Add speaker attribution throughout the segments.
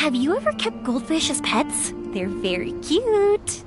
Speaker 1: Have you ever kept goldfish as pets? They're very cute.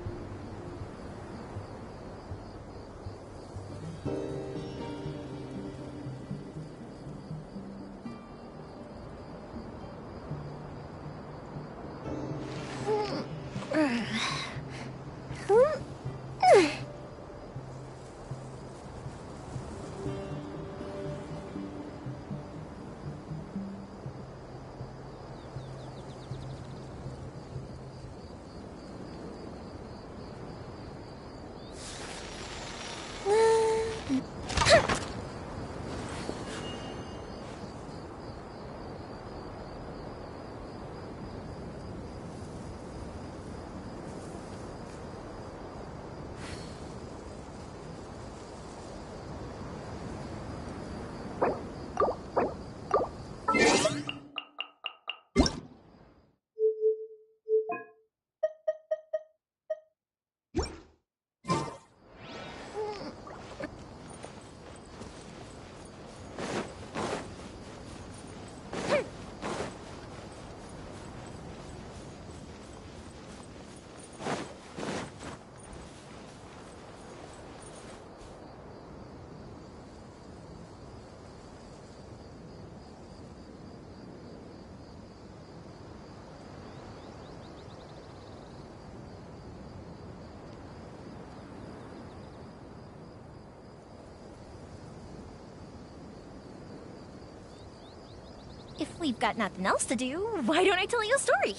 Speaker 1: If we've got nothing else to do, why don't I tell you a story?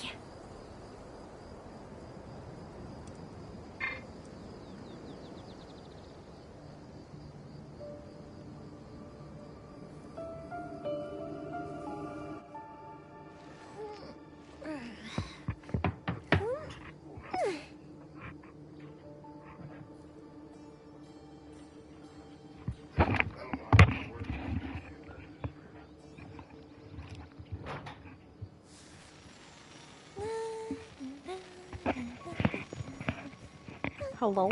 Speaker 2: Hello?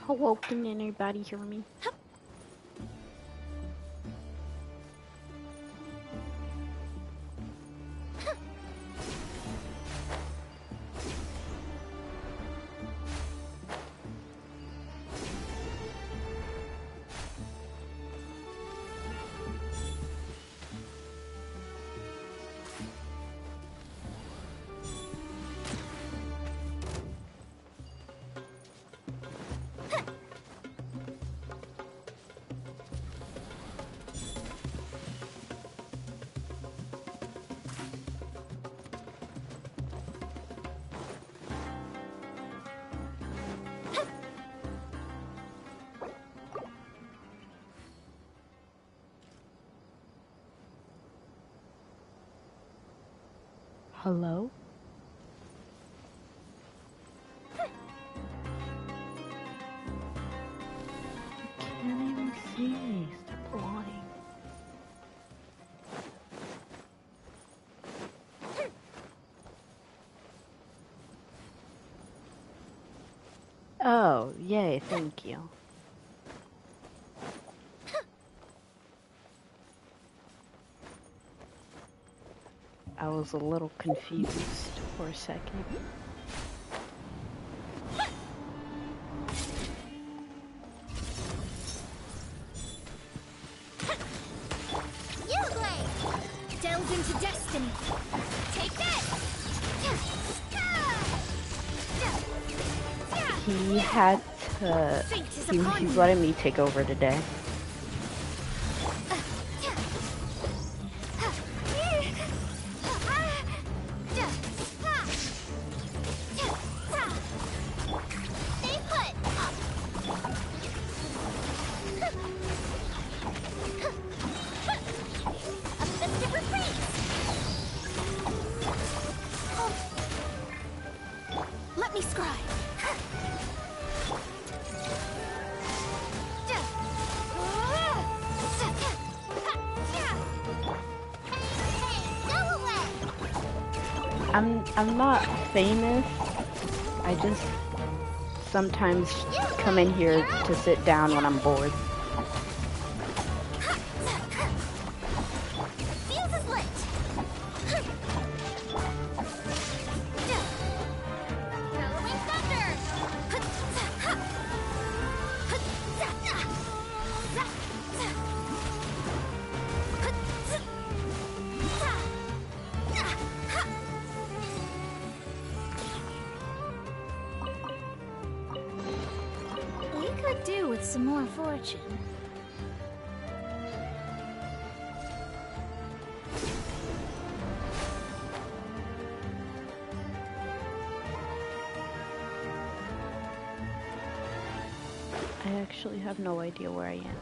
Speaker 2: Hello, can anybody hear me? Hello? I can't even see. Stop lying. Oh, yay, thank you. I was a little confused for a second.
Speaker 1: UsualTay! Delve into destiny! Take this!
Speaker 2: He had to... He's letting me take over today. I'm not famous. I just sometimes come in here to sit down when I'm bored.
Speaker 1: Do with some more fortune.
Speaker 2: I actually have no idea where I am.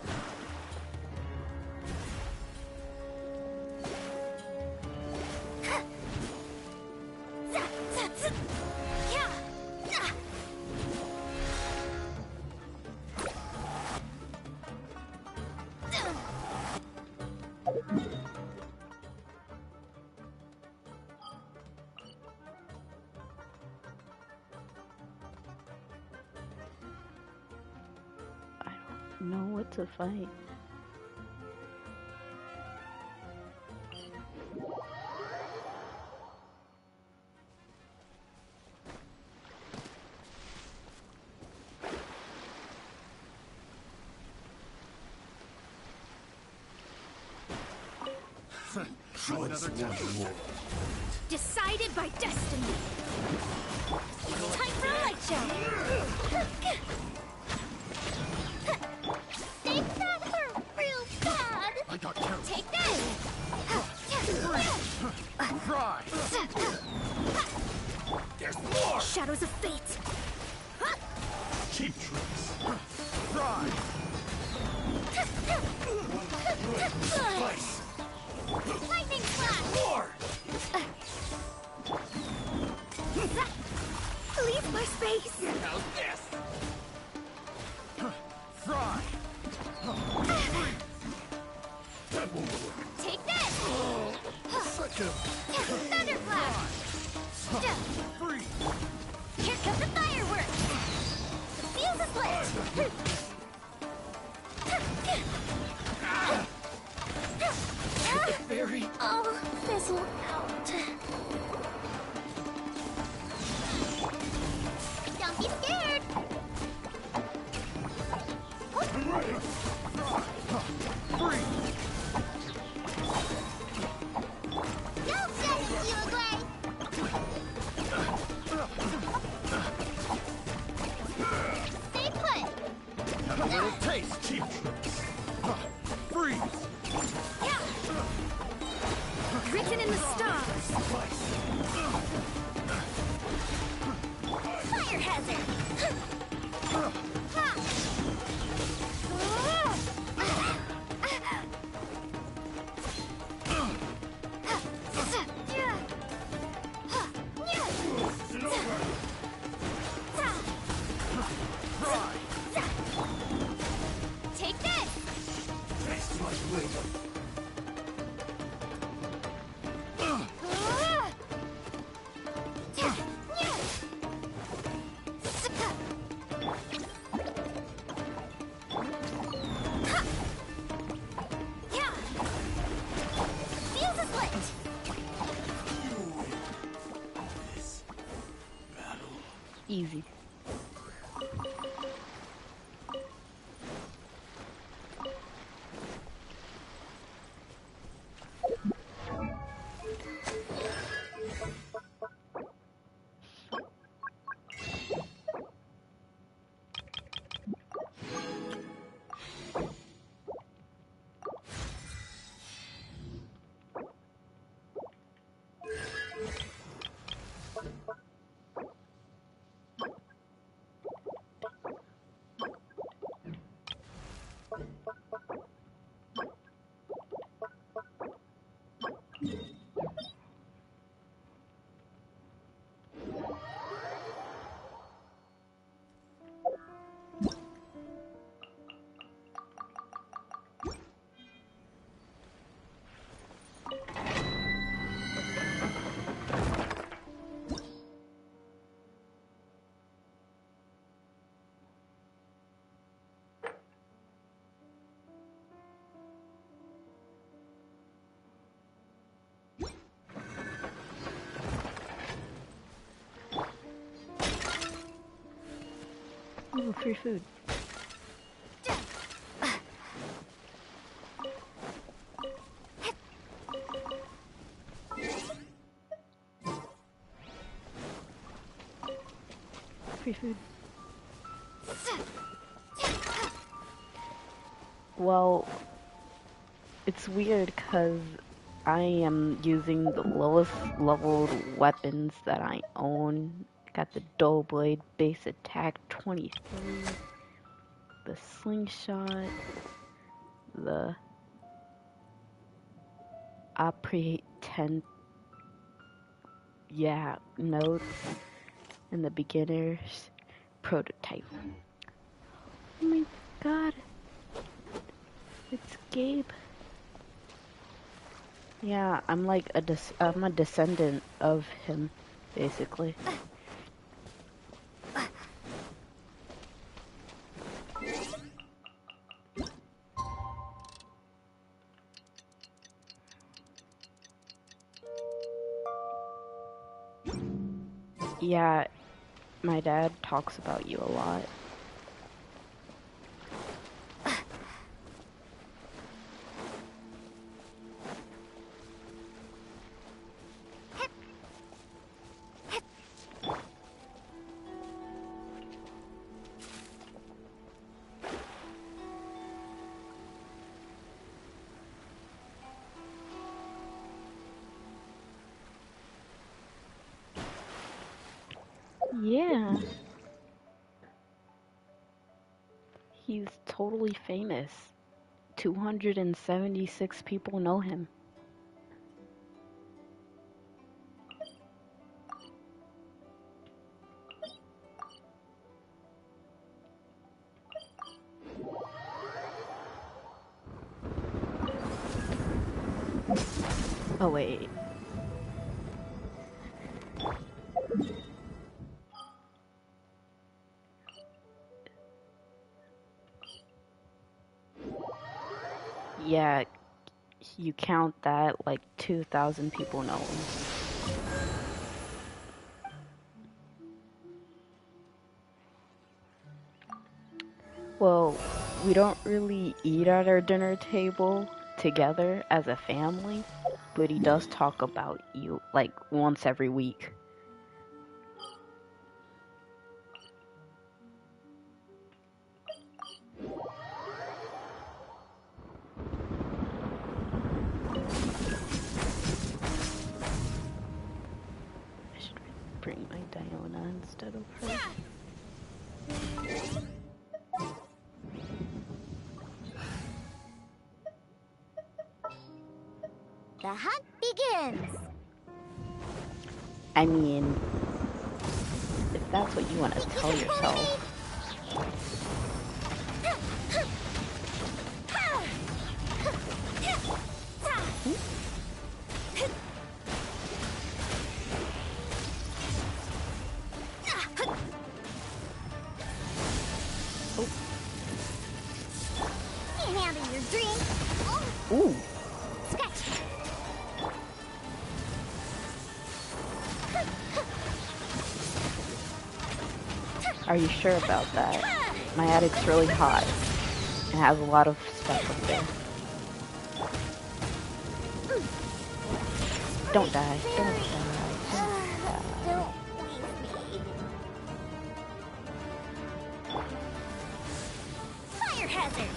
Speaker 2: Know what to fight.
Speaker 1: Decided by destiny. Time for a light show. Take that hurt real bad.
Speaker 3: I got carried.
Speaker 1: Take this.
Speaker 3: Try. There's more.
Speaker 1: Shadows of fate.
Speaker 3: Cheap tricks. Try. Slice.
Speaker 1: Lightning flash.
Speaker 3: More.
Speaker 1: Leave my space.
Speaker 3: How's this? Fry.
Speaker 1: Take this.
Speaker 3: Such a
Speaker 1: Thunder flash.
Speaker 3: free.
Speaker 1: Here comes the fireworks. The fuse is lit.
Speaker 3: Very.
Speaker 1: Oh, fizzle out. Don't be scared.
Speaker 3: Ready. Free.
Speaker 1: Don't set you away. Stay put.
Speaker 3: Have a little taste. Cheap tricks. Freeze.
Speaker 1: Yeah. Written in the stars. Fire hazard. Take this.
Speaker 3: Taste my weight.
Speaker 2: Easy. Ooh, free food. Free food. Well, it's weird because I am using the lowest leveled weapons that I own. Got the dull blade, base attack 23, the slingshot, the operate 10, yeah, notes, and the beginner's prototype. Oh my god, it's Gabe. Yeah, I'm like I'm a descendant of him, basically. Yeah, my dad talks about you a lot. Yeah. He's totally famous. 276 people know him. Oh wait. Yeah, you count that, like 2,000 people know him. Well, we don't really eat at our dinner table together as a family, but he does talk about you like once every week. I should bring my Diona instead of her.
Speaker 1: The hunt begins.
Speaker 2: I mean, if that's what you want to tell yourself.
Speaker 1: Can't handle your drink.
Speaker 2: Ooh.
Speaker 1: Scratch.
Speaker 2: Are you sure about that? My attic's really hot and has a lot of stuff up there. Don't die. Don't die.
Speaker 1: Don't leave me. Fire hazard.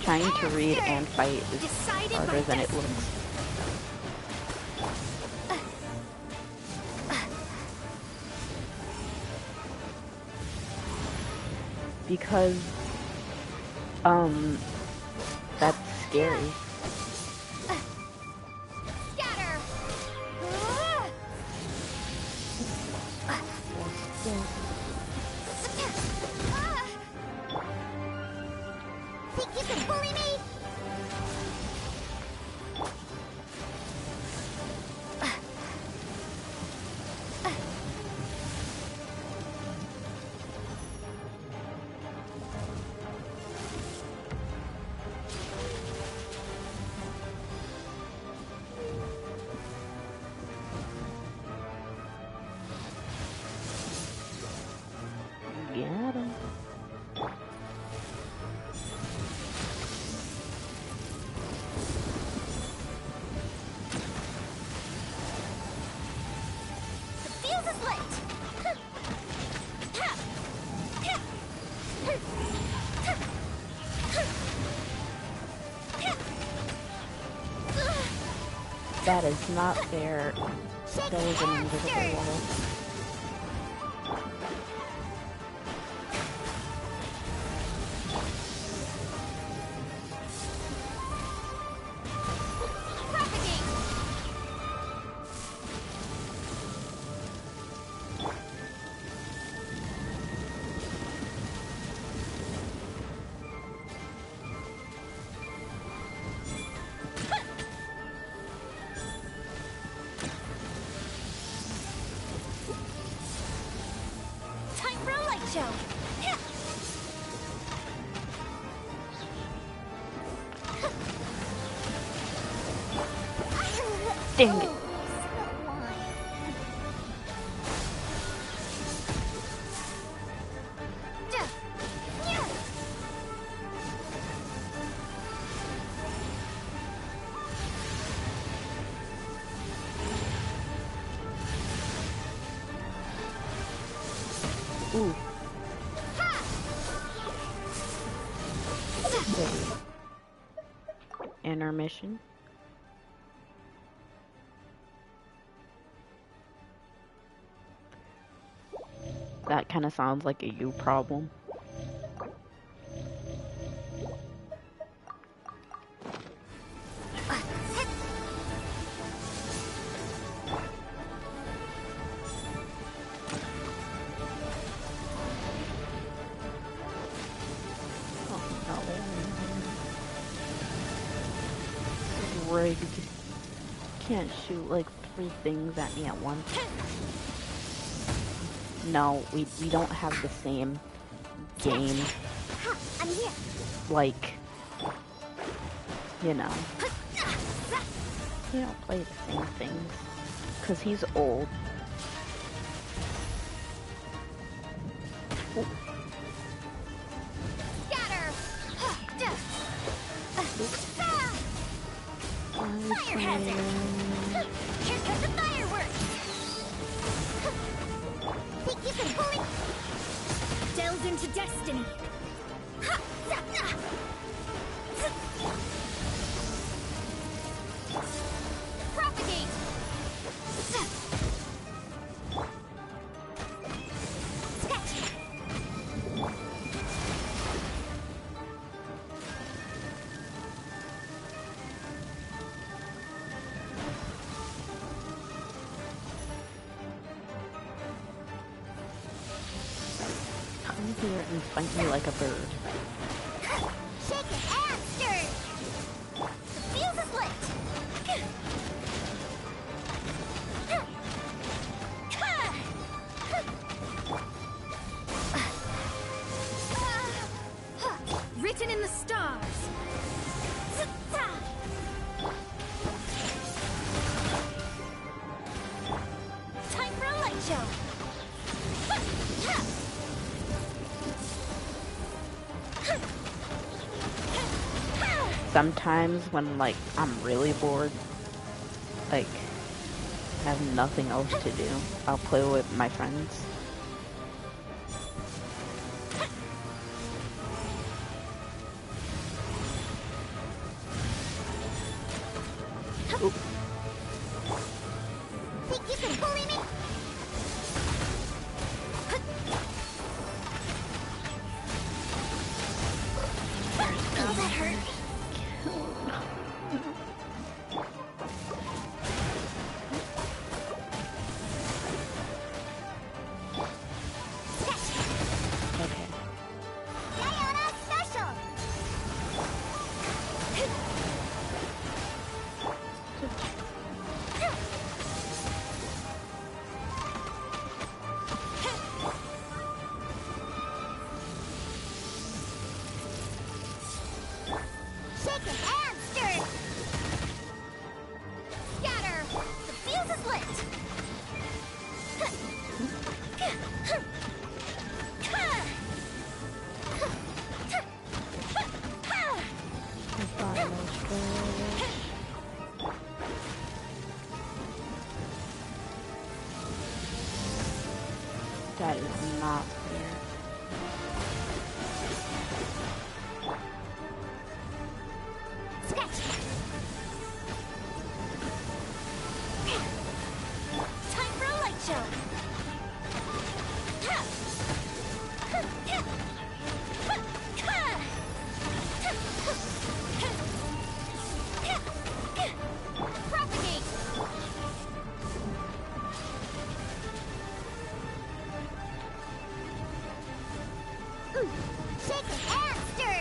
Speaker 2: Trying to read and fight is harder than it looks. Because, that's scary.
Speaker 1: Scatter. Think you can bully me?
Speaker 2: That is not fair. There was an invisible wall. Dang it. Ooh. Intermission. That kind of sounds like a you problem. Rigged. Can't shoot like 3 things at me at once. No, we don't have the same game.
Speaker 1: I'm here.
Speaker 2: Like, you know, we don't play the same things. 'Cause he's old. Ooh.
Speaker 1: Fire hazard! Here comes the fireworks! Think you can pull it? Delve into destiny! Propagate! Sketch!
Speaker 2: Come here and fight me like a bird.
Speaker 1: Shake it and stir it! The fuse is lit! Written in the stars! Time for a light show!
Speaker 2: Sometimes when like I'm really bored, like have nothing else to do, I'll play with my friends. Oop.
Speaker 1: Think you can bully me? Oh, that hurt.
Speaker 2: Okay.
Speaker 1: Diana special. Shake it and stir it. Scatter. The fuse is lit.
Speaker 2: That is not fair.
Speaker 1: Sketch. choke. Propagate. Shake and stir.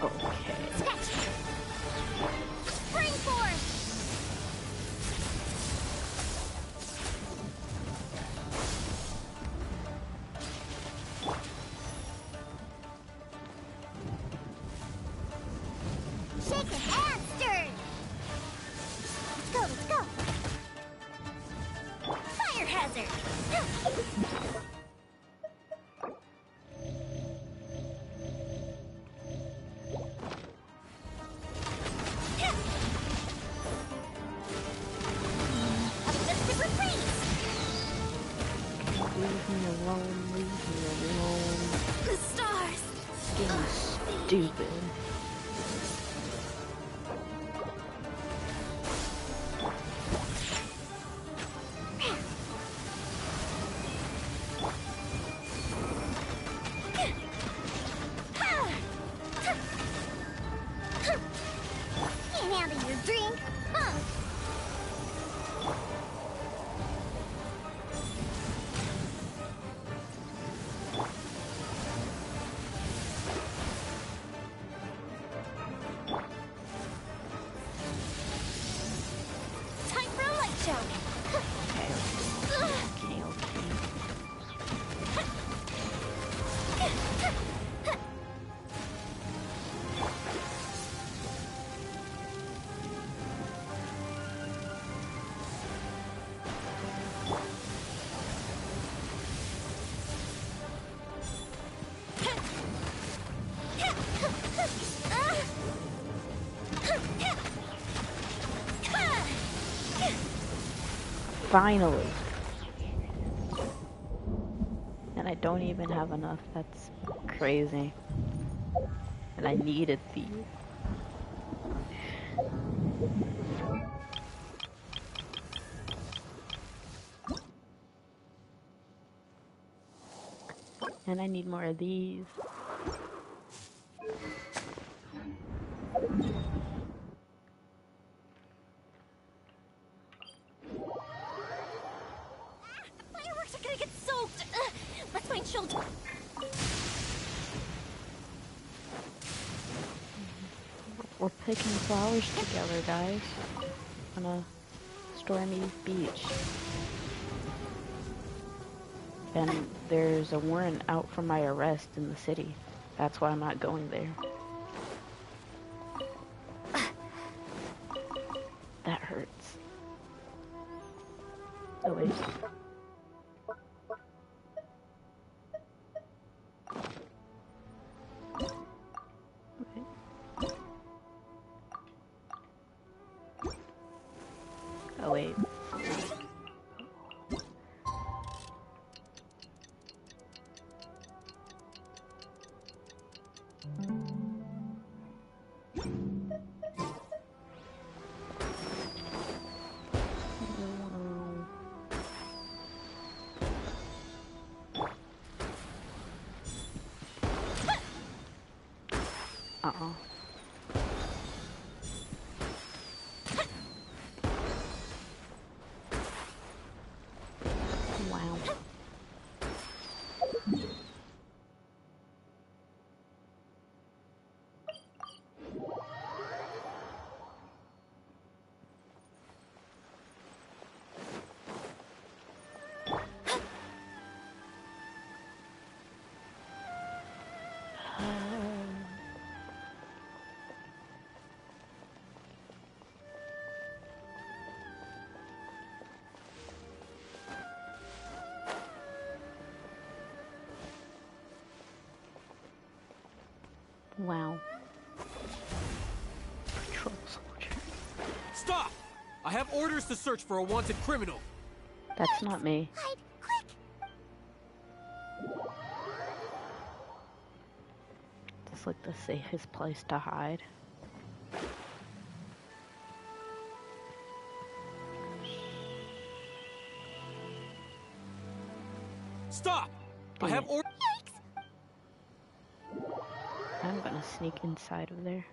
Speaker 2: Okay.
Speaker 1: Snatch. Spring force. Shake it and stir. Let's go, let's go. Fire hazard. Uplifted reprise.
Speaker 2: Leave me alone, leave me alone.
Speaker 1: The stars.
Speaker 2: Getting stupid.
Speaker 1: Can't handle your drink. Huh. Time for a light choke.
Speaker 2: Okay, okay. Finally. And I don't even have enough. That's crazy. And I needed these. And I need more of these.
Speaker 1: The fireworks are gonna get soaked. Let's find shelter.
Speaker 2: We're picking flowers together, guys. On a stormy beach. And there's a warrant out for my arrest in the city. That's why I'm not going there. That hurts. Oh wait. Okay. Oh wait. Uh-oh. Wow. Wow.
Speaker 3: Stop! I have orders to search for a wanted criminal.
Speaker 2: That's not me.
Speaker 1: Hide, quick!
Speaker 2: It's like the safest place to hide.
Speaker 3: Stop! I have orders.
Speaker 2: I'm gonna sneak inside of there.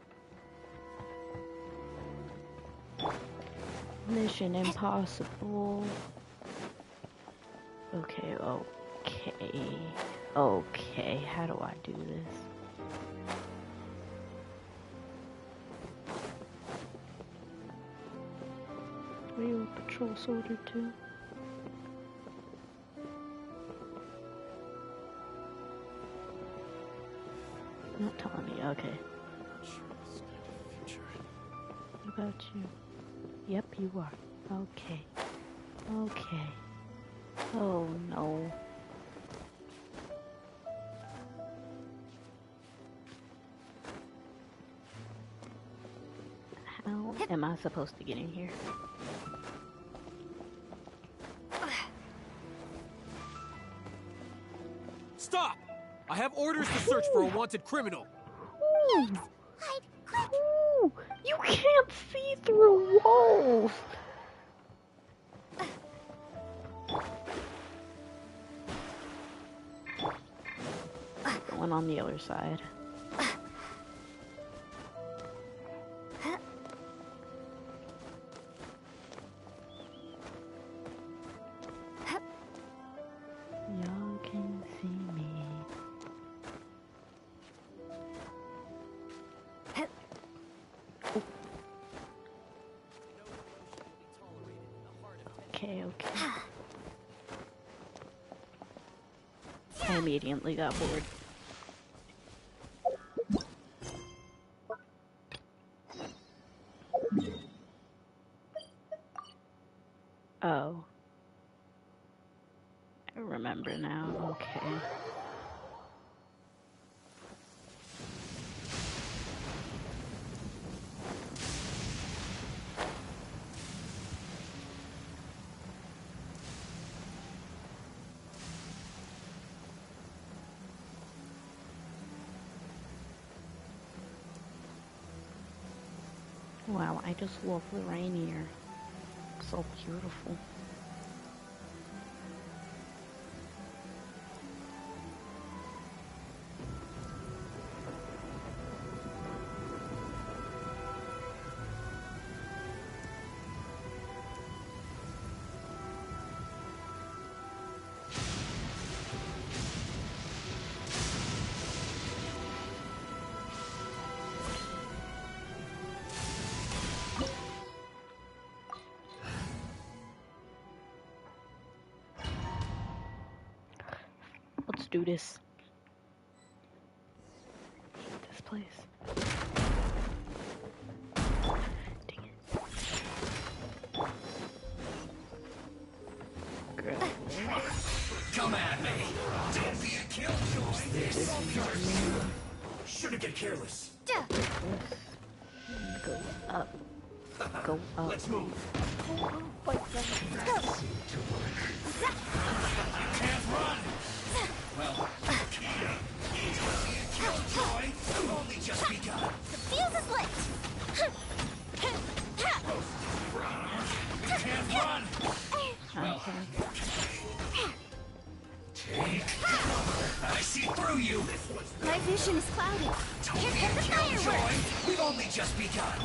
Speaker 2: Mission impossible. Okay, okay, how do I do this? Are you a patrol soldier too? Not telling me, okay. What about you? Yep, you are. Okay. Okay. Oh no. How am I supposed to get in here?
Speaker 3: Stop! I have orders to search for a wanted criminal.
Speaker 1: Hide, quick!
Speaker 2: Ooh, you can't see through walls! One on the other side. Y'all can see me. Okay, okay. I immediately got bored. Oh. I remember now, okay. Wow, I just love the rain here. It's so beautiful. Let's do this. This place. Dang it. Girl.
Speaker 3: Come at me! Don't be a killjoy! This shouldn't get careless.
Speaker 2: Go up. Go up.
Speaker 3: Let's move.
Speaker 1: Go!
Speaker 3: You can't run! Well, killjoy, I've only just begun.
Speaker 1: The fuse is lit!
Speaker 3: You can't run! Well, take cover. I see through you.
Speaker 1: My vision is clouded.
Speaker 3: Don't
Speaker 1: Here
Speaker 3: be
Speaker 1: comes
Speaker 3: a
Speaker 1: the fireworks!
Speaker 3: killjoy. We've only just begun.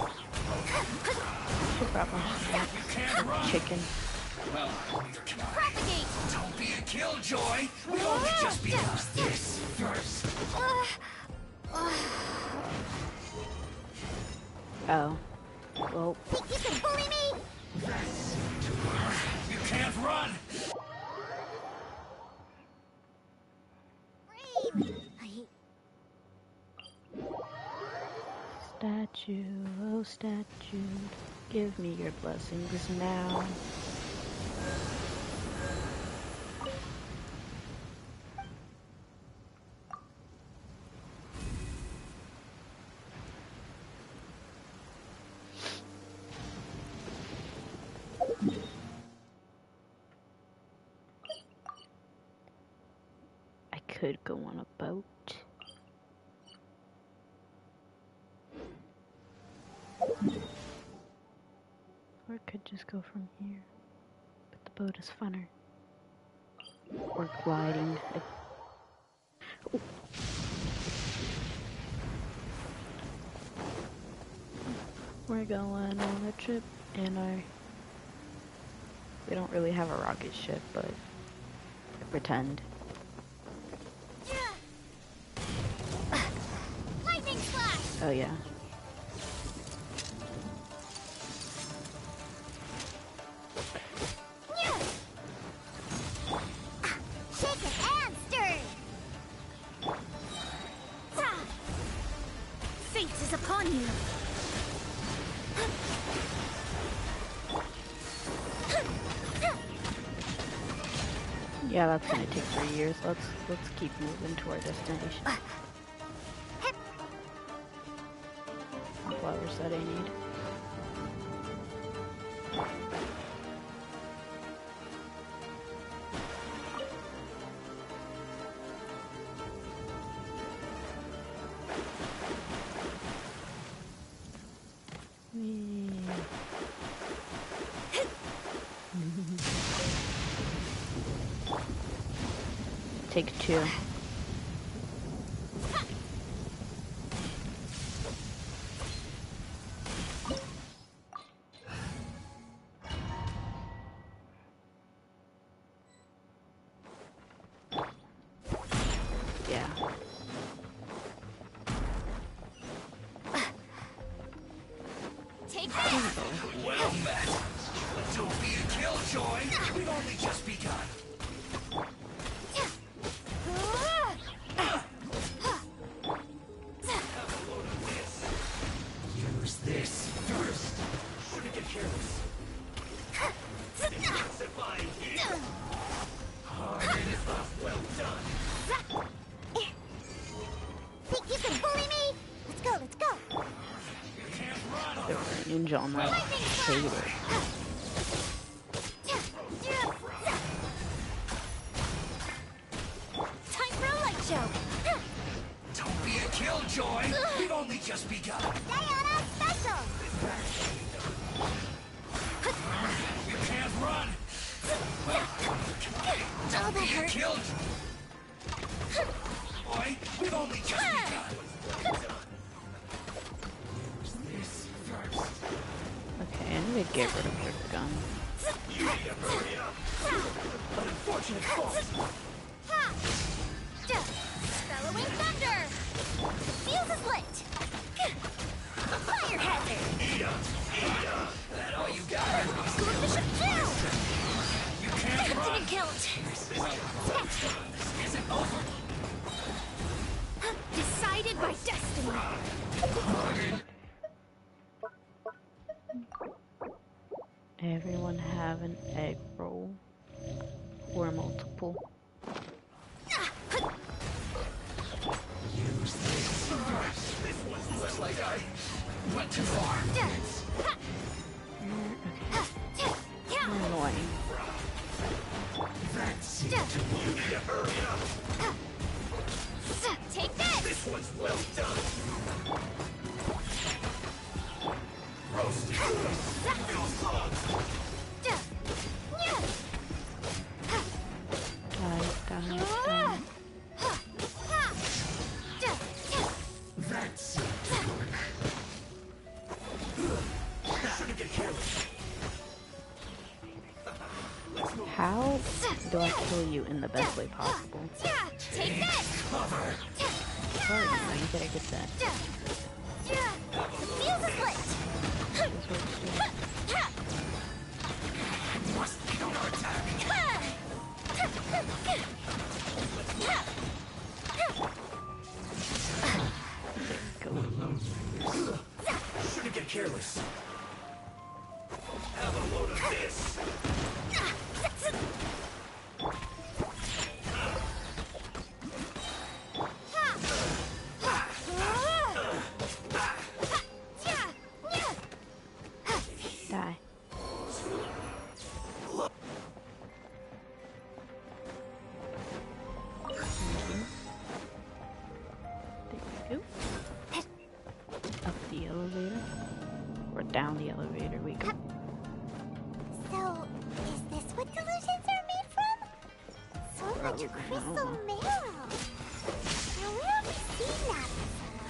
Speaker 2: Should probably
Speaker 3: You can't run.
Speaker 2: chicken.
Speaker 3: Well, neither can I.
Speaker 1: Propagate!
Speaker 3: Don't be a killjoy. We've only just begun. This first.
Speaker 2: Oh. Well,
Speaker 1: Think you can bully me?
Speaker 3: You can't run.
Speaker 1: Brave!
Speaker 2: statue, oh statue, give me your blessings now. could go on a boat. Or it could just go from here. But the boat is funner. Or gliding. Oh. We're going on a trip in our... We don't really have a rocket ship, but pretend.
Speaker 1: Lightning flash!
Speaker 2: Oh yeah.
Speaker 1: Shake it and stir it! Fate is upon you!
Speaker 2: Yeah, that's gonna take 3 years. Let's keep moving to our destination. Flowers that I need. Take 2. Yeah.
Speaker 1: Take this!
Speaker 3: Well met. Don't be a killjoy. We've only just begun. Use this first. Shouldn't get careless. Intensifying heat. Hard is last well done.
Speaker 1: Think you can bully me? Let's go, let's go!
Speaker 3: You can't run.
Speaker 2: There were ninja on that table.
Speaker 1: Time for a light show!
Speaker 3: Don't be a killjoy. We've only just begun.
Speaker 1: Diana Special!
Speaker 3: You can't run.
Speaker 1: Oh, that
Speaker 3: Be a
Speaker 1: hurt!
Speaker 3: killjoy. Boy, we've only just begun. This first.
Speaker 2: Okay, I need to get rid of your gun.
Speaker 3: You need to hurry up. Unfortunate fault.
Speaker 1: Bellowing thunder! Fuse is lit! Fire hazard!
Speaker 3: That all you got?
Speaker 1: Swordfish of Jill!
Speaker 3: You can't run.
Speaker 1: Didn't killed!
Speaker 3: Isn't over.
Speaker 1: Decided by destiny!
Speaker 2: Everyone have an egg roll. Or multiple.
Speaker 3: Use this first. This one looks like I went too far.
Speaker 2: Annoying.
Speaker 3: That's it. You need to hurry up.
Speaker 1: Take this!
Speaker 3: This one's well done. Roast. Those slugs.
Speaker 2: Die.
Speaker 3: That's it. Shouldn't get careless.
Speaker 2: How do I kill you in the best way possible?
Speaker 1: Take this!
Speaker 3: Cover.
Speaker 2: Sorry, you gotta get that.
Speaker 1: Fuse is lit!
Speaker 2: This works too.
Speaker 3: Must counterattack.
Speaker 2: Go.
Speaker 3: Shouldn't get careless. Have a load of this.
Speaker 2: Die.
Speaker 1: to crystal marrow. Now where have we seen that before?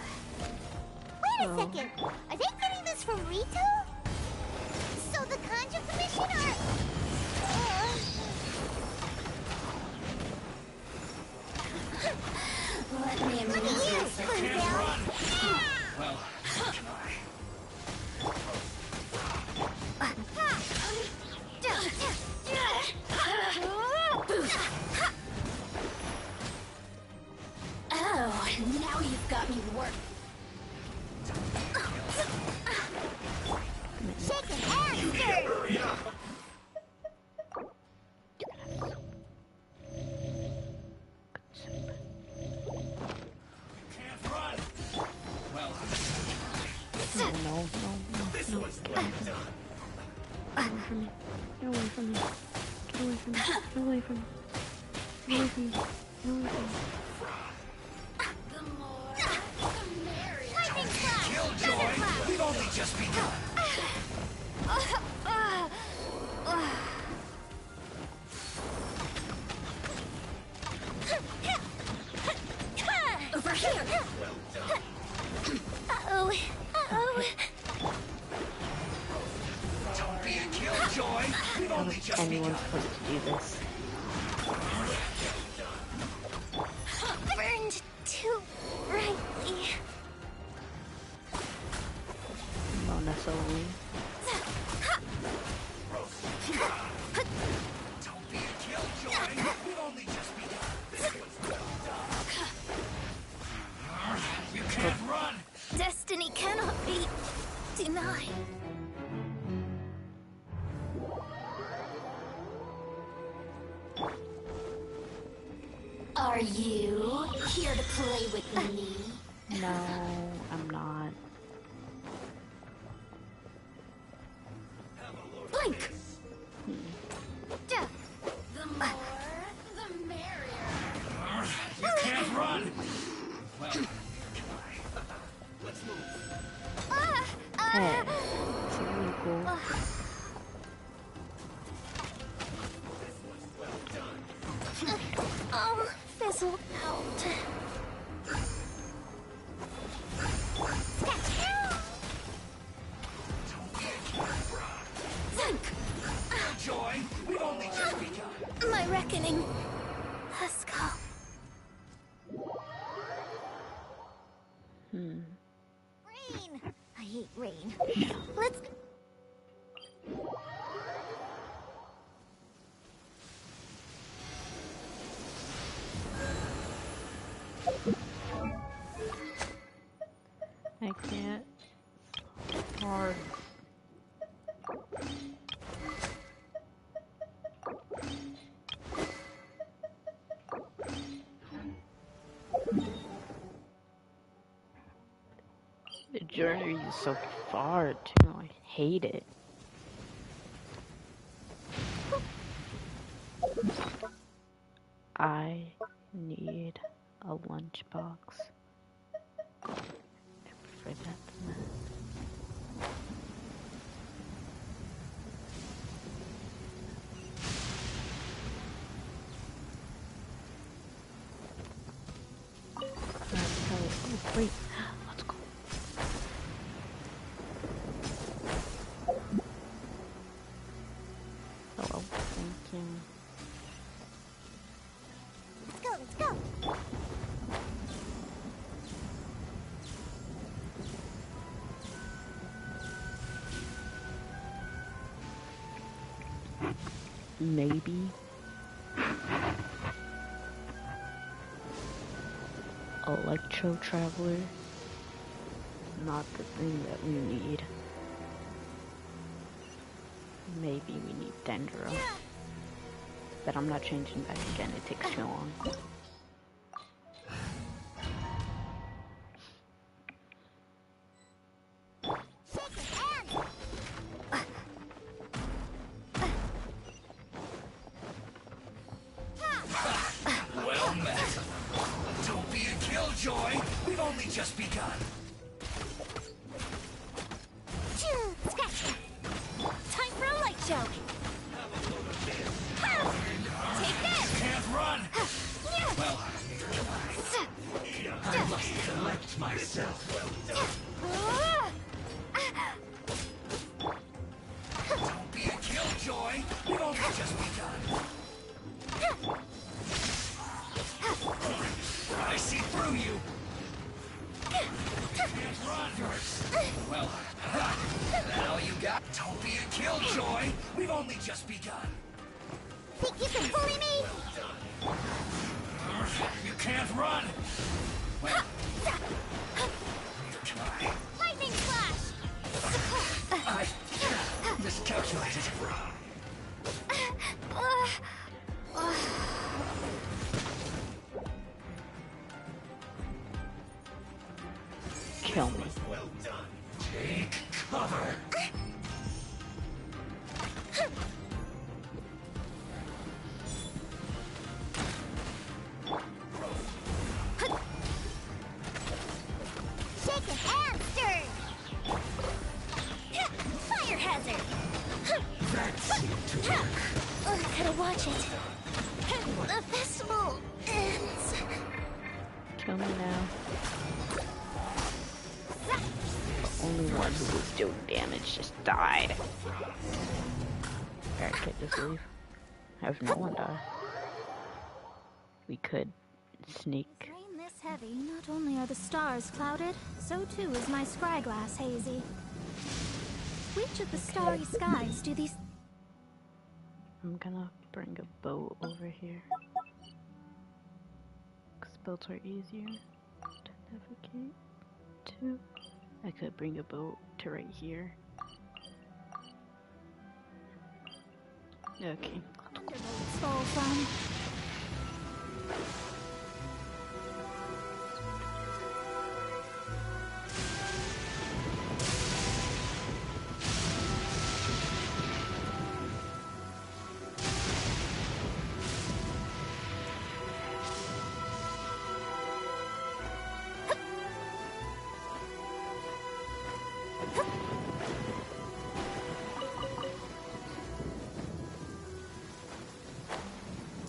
Speaker 1: Wait a second. Are they getting this from Rito? So the Kanji Commission are... Let me amuse you, Vendevion.
Speaker 3: Well,
Speaker 1: oh, now you've got me worked. Shaking hands, sir.
Speaker 3: hurry up. Can't run. Well,
Speaker 2: No.
Speaker 3: this was well done.
Speaker 2: Get away from me. Get away from me. Get away from me. Get away from me. Get away from me. Get away from me.
Speaker 1: The more, the merrier. Lightning flash!
Speaker 3: Killjoy, we've only just begun.
Speaker 1: Over here!
Speaker 3: Well done.
Speaker 1: Uh-oh.
Speaker 3: Don't be a killjoy. We've only just
Speaker 2: Anyone's
Speaker 3: begun.
Speaker 2: supposed to do this.
Speaker 1: Burned too brightly.
Speaker 2: Not necessarily.
Speaker 3: Don't be a killjoy. We've only just begun. This was well done. You can't run.
Speaker 1: Destiny cannot be denied. Are you here to play with me?
Speaker 2: No, I'm not.
Speaker 1: Blink! The more, the merrier.
Speaker 3: You can't run. Well, let's move.
Speaker 2: Hey, it's illegal.
Speaker 1: Fizzled out. Think!
Speaker 3: Killjoy, we've only just begun.
Speaker 1: My reckoning has come. Rain! I hate rain. Let's...
Speaker 2: I can't. It's hard. The journey is so far too. I hate it. I need a lunchbox. I prefer that than that. Oh, wait. Let's go. Hello. Thank you.
Speaker 1: Let's go!
Speaker 2: Maybe. Electro Traveler. Not the thing that we need. Maybe we need Dendro. But I'm not changing back again, it takes too long.
Speaker 3: Well met. Don't be a killjoy. We've only just begun.
Speaker 1: Scratch! Time for a light show! Take this!
Speaker 3: Can't run. myself. Don't be a killjoy. We've only just begun. I see through you. Can't run first. Well, that all you got? Don't be a killjoy. We've only just begun.
Speaker 1: Think you can bully me?
Speaker 3: You can't run. Well, try.
Speaker 1: Lightning flash!
Speaker 3: I miscalculated.
Speaker 2: Kill me.
Speaker 3: Well done. Take cover.
Speaker 1: Shaken and stirred! Fire hazard!
Speaker 3: That seemed to work.
Speaker 1: Gotta watch it. The festival ends.
Speaker 2: Kill me now. The only one who was doing damage just died. Alright, can't just leave. Have no one die. We could sneak.
Speaker 4: With rain this heavy, not only are the stars clouded, so too is my scryglass hazy. Which of the starry skies do these...
Speaker 2: I'm gonna bring a boat over here. 'Cause boats are easier to navigate to. I could bring a boat to right here. Okay.
Speaker 4: thunderbolts fall from?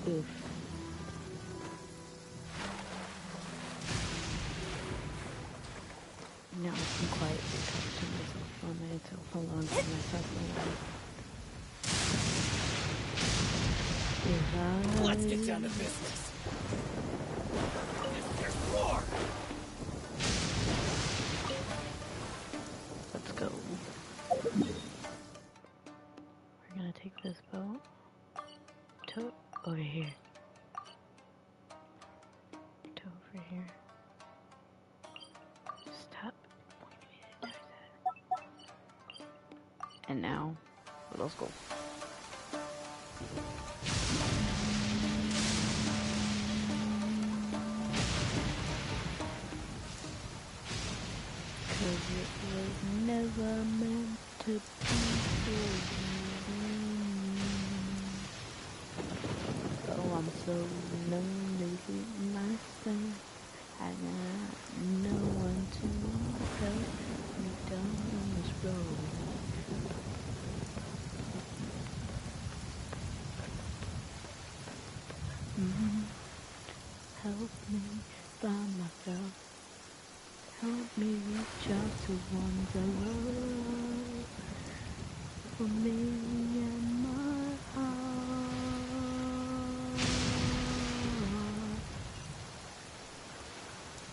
Speaker 2: Oof. Now I can quietly talk to myself on myself alone to myself alone.
Speaker 3: Let's get down to business. There's more.
Speaker 2: Let's go. We're gonna take this boat to over here. To over here. Stop. And now, let's go. Cause it was never meant to be for you. Oh, I'm so lonely with myself. I got no one to help me down this road. Help me find myself. Help me reach out to ones I love. For me and my heart.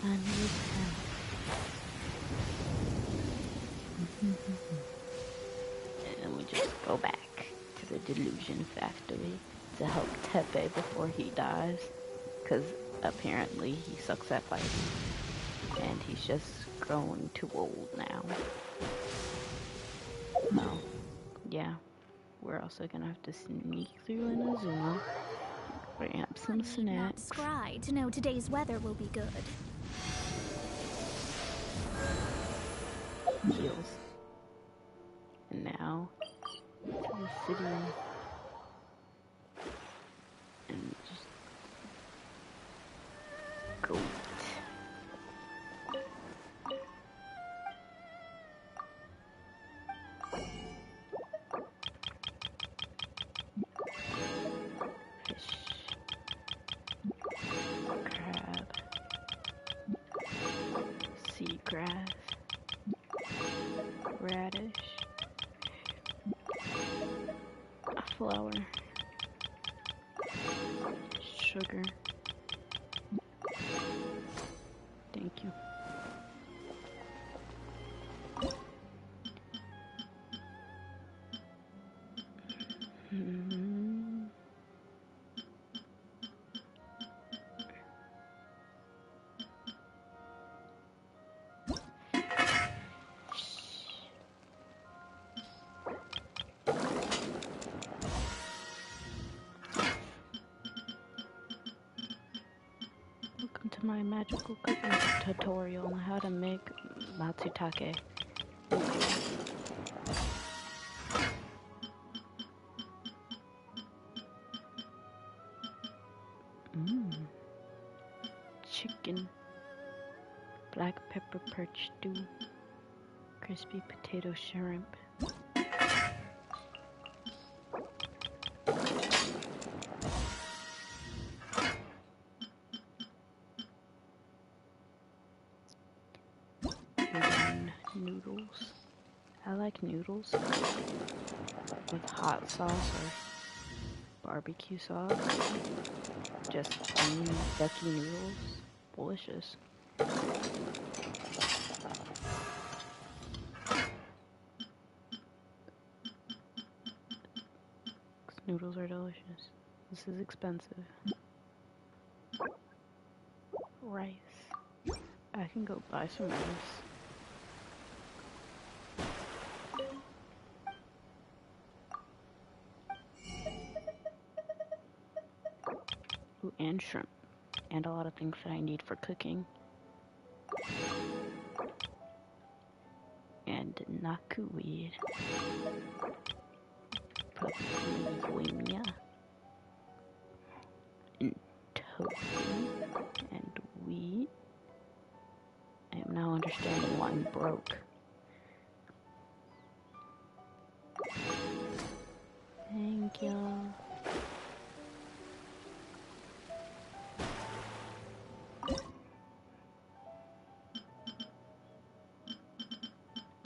Speaker 2: I need help. And we just go back to the delusion factory to help Tepe before he dies. Because apparently he sucks at fighting. And he's just growing too old now. Oh, yeah. We're also gonna have to sneak through Inazuma. Grab some
Speaker 4: Need not
Speaker 2: snacks.
Speaker 4: scry to know today's weather will be good.
Speaker 2: Heals. And now, to the city. And just go eat. Fish. Crab. Sea flour, sugar. Thank you. Welcome to my magical cooking tutorial on how to make matsutake. Chicken, black pepper perch stew, crispy potato shrimp. Noodles. I like noodles with hot sauce or barbecue sauce. Just plain ducky noodles. Delicious. Noodles are delicious. This is expensive. Rice. I can go buy some rice. Ooh, and shrimp. And a lot of things that I need for cooking. And knackwheat. Papaya. And tofu. And wheat. I am now understanding why I'm broke. Thank you.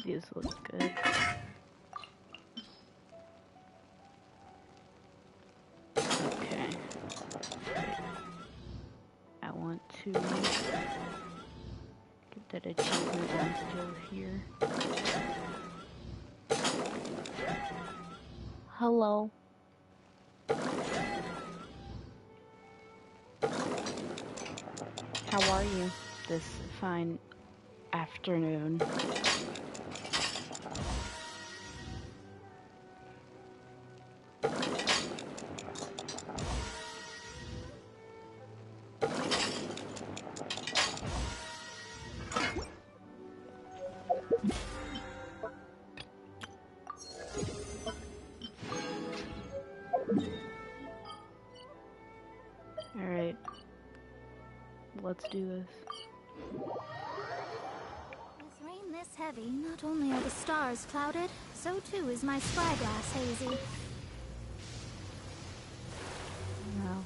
Speaker 2: These look good. Okay. I want to get that achievement on still here. Hello. How are you this fine afternoon? Alright, let's do this.
Speaker 4: With rain this heavy, not only are the stars clouded, so too is my spyglass hazy.
Speaker 2: Now,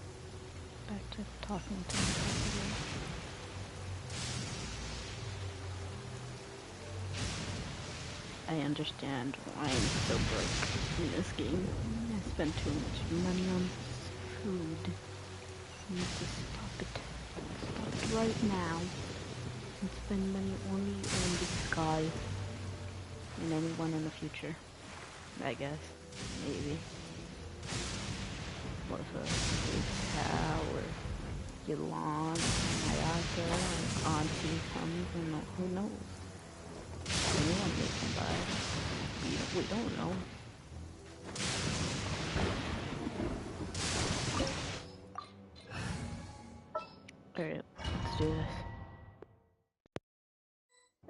Speaker 2: back to talking to myself again. I understand why I'm so broke in this game. I spend too much money on food. I need to stop it. Stop it right now. And spend money only on this guy. And anyone in the future. I guess. Maybe. What's a big tower? Yolanda, Mayaka, Auntie comes, and who knows? Anyone they can buy. We don't know. Alright, let's do this.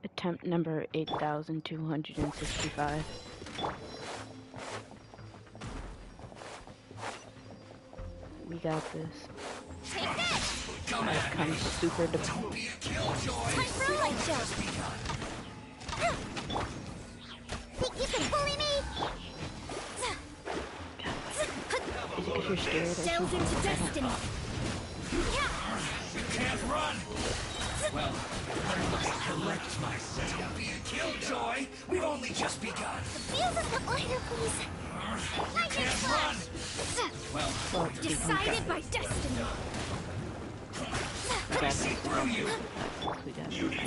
Speaker 2: Attempt number 8265. We got this.
Speaker 1: Take this!
Speaker 2: I've come super
Speaker 3: Don't be a killjoy.
Speaker 1: Time for a light show! Think you can bully me?
Speaker 2: Is it because you're scared or
Speaker 4: Delve
Speaker 2: something?
Speaker 4: into destiny.
Speaker 3: You can't run. Well, I must collect myself. Don't be a killjoy. We've only just begun.
Speaker 1: Fuse us to order, please.
Speaker 3: You can't run.
Speaker 2: Well, it's
Speaker 4: Decided by destiny.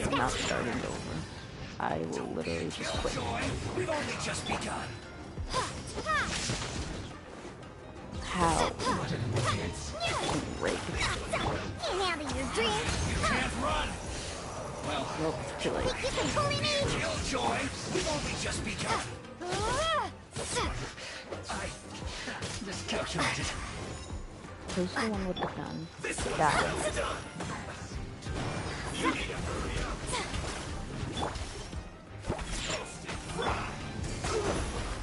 Speaker 2: I'm not starting over. I will literally just quit.
Speaker 3: We've only just begun.
Speaker 2: How? Great.
Speaker 1: Get out of your drink.
Speaker 3: You can't run. Well,
Speaker 2: Nope, too late.
Speaker 1: Think you can bully me?
Speaker 3: Killjoy, we've only just begun. I miscalculated.
Speaker 2: Who's the one with the gun?
Speaker 3: This one's
Speaker 2: Die.
Speaker 3: almost done. You need to hurry up.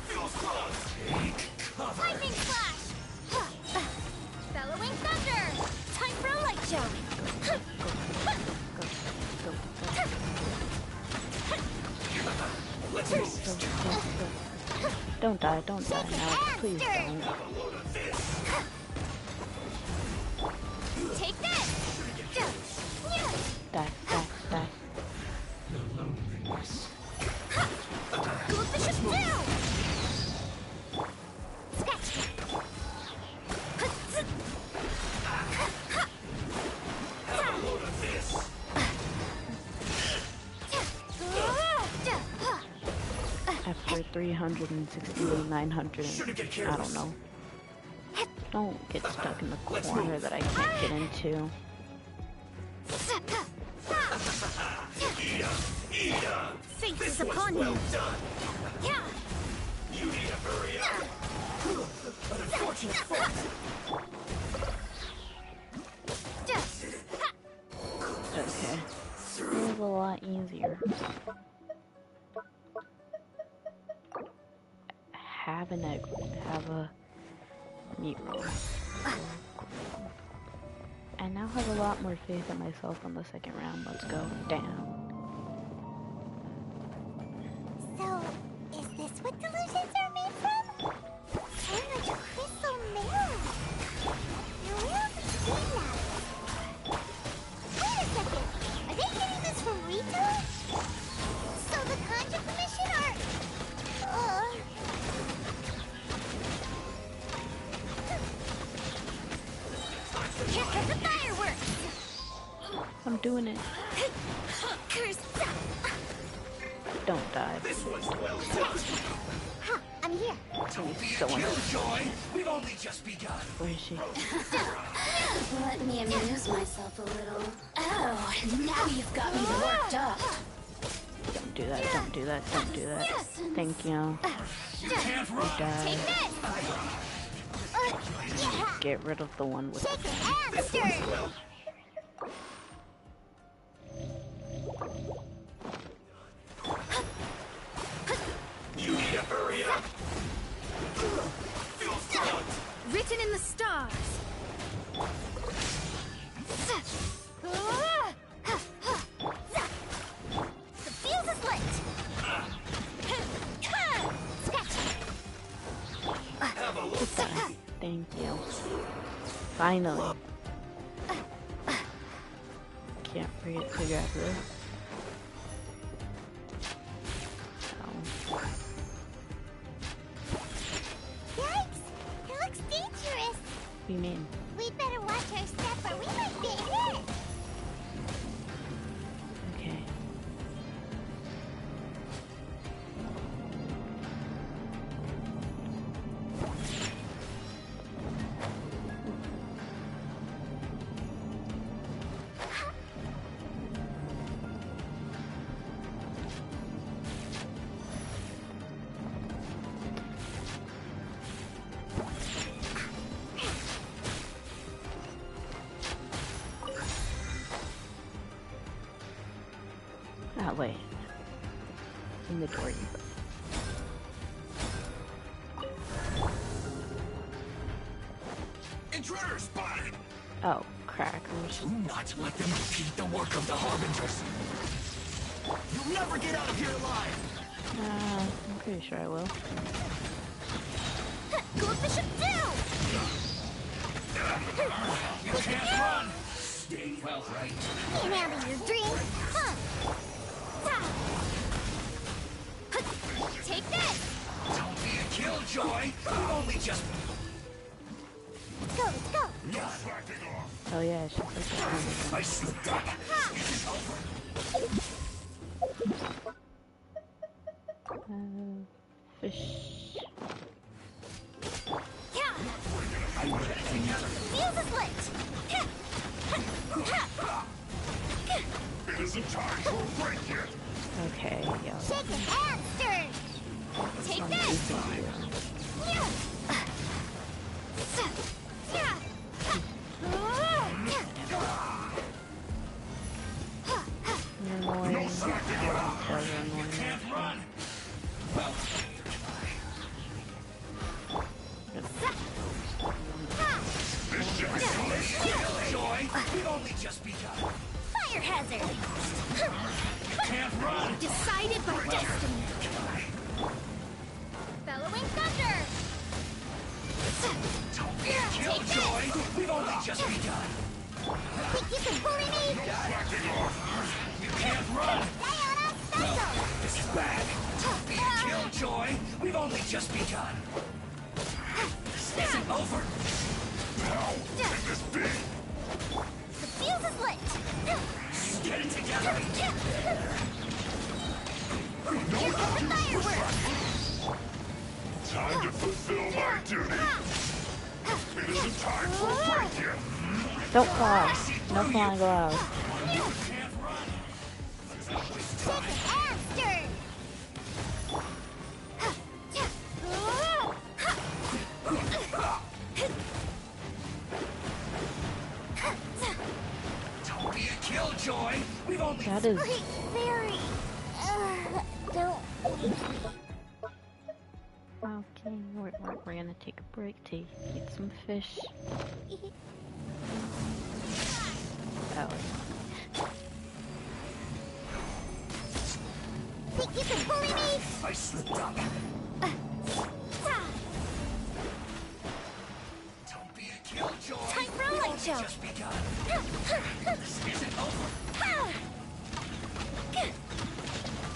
Speaker 3: Feels close. Take cover.
Speaker 1: Lightning flash. Bellowing thunder. Time for a light show.
Speaker 3: Let's move.
Speaker 2: Don't die, don't die now. Please don't.
Speaker 1: Take this.
Speaker 2: Die, die, die.
Speaker 1: Goldfish down. Sketch.
Speaker 3: Have a load of this.
Speaker 2: After 360, 900, I don't know. Don't get stuck in the corner that I can't get into.
Speaker 1: Faith
Speaker 3: This
Speaker 1: is
Speaker 3: was
Speaker 1: upon
Speaker 3: well
Speaker 1: you.
Speaker 3: done.
Speaker 1: Yeah.
Speaker 3: You need to hurry up. An unfortunate fault.
Speaker 2: Okay. It was a lot easier. Have an egg, have a meat roll. I now have a lot more faith in myself on the second round. Let's go. Damn.
Speaker 1: So, is this what delusions are made from? So much crystal mirror. Now where have we seen that? Wait a second. Are they getting this from Rito? So the Conjure Commission are... Here comes the fireworks!
Speaker 2: I'm doing it.
Speaker 1: Curse!
Speaker 2: Don't die.
Speaker 3: This was well done.
Speaker 1: Ha! I'm here!
Speaker 3: Don't be a
Speaker 2: So
Speaker 3: killjoy. We've only just begun.
Speaker 2: Where is she?
Speaker 5: Let me amuse myself a little. Oh, now you've got me worked up.
Speaker 2: Don't do that, don't do that, don't do that. Thank you.
Speaker 3: You can't run.
Speaker 2: Die.
Speaker 1: Take this! Yeah!
Speaker 2: Get rid of the one with
Speaker 1: Shake
Speaker 2: the
Speaker 1: it, hamster!
Speaker 3: You need to hurry up. Feels good.
Speaker 4: Written in the stars.
Speaker 1: The fuse is lit!
Speaker 3: Have a look.
Speaker 2: Thank you. Finally. Can't forget to grab this. Oh.
Speaker 1: Yikes! It looks dangerous!
Speaker 2: What do you mean?
Speaker 1: We'd better watch our step or we might get hit!
Speaker 2: Okay. That way. In the door you go.
Speaker 3: Intruder spotted.
Speaker 2: Oh, crackers.
Speaker 3: Do not let them repeat the work of the Harbingers. You'll never get out of here alive.
Speaker 2: I'm pretty sure I will.
Speaker 1: Goldfish up down!
Speaker 3: You can't run. Stay well right.
Speaker 1: Get out of your dream! Huh! Take this!
Speaker 3: Don't be a killjoy. We've only just...
Speaker 1: Let's go, let's go.
Speaker 2: Oh yeah, she's like
Speaker 3: I slipped up.
Speaker 2: fish.
Speaker 1: Yeah. Fuse is lit.
Speaker 3: It isn't time for a break yet.
Speaker 2: Okay, yeah.
Speaker 1: Shaken and stirred. Take this. Yeah.
Speaker 2: Annoying.
Speaker 3: Can't run. This ship is Joy, we've only just begun.
Speaker 1: Fire hazard.
Speaker 3: Can't run.
Speaker 1: Decided by destiny. Bellowing thunder.
Speaker 3: Don't be a killjoy. We've only just begun.
Speaker 1: Think you can bully me?
Speaker 3: You can't run.
Speaker 1: Diana, special.
Speaker 3: This is bad. Don't be a killjoy. We've only just begun. This isn't over. How can this be?
Speaker 1: The fuse is lit.
Speaker 3: Get it together.
Speaker 1: Here comes the fireworks.
Speaker 3: Time to fulfill my duty. It isn't time for a break yet.
Speaker 2: Don't fly. No flying allowed.
Speaker 3: Can't run.
Speaker 1: Shaken and stirred.
Speaker 3: Don't be a killjoy. We've only
Speaker 2: That is
Speaker 1: Very. Don't.
Speaker 2: okay. We're gonna take a break to eat some fish. Oh,
Speaker 1: Think you can bully me?
Speaker 3: I slipped up. Don't be a killjoy.
Speaker 1: Time for a
Speaker 3: We've
Speaker 1: light
Speaker 3: only
Speaker 1: show.
Speaker 3: just begun. This isn't over.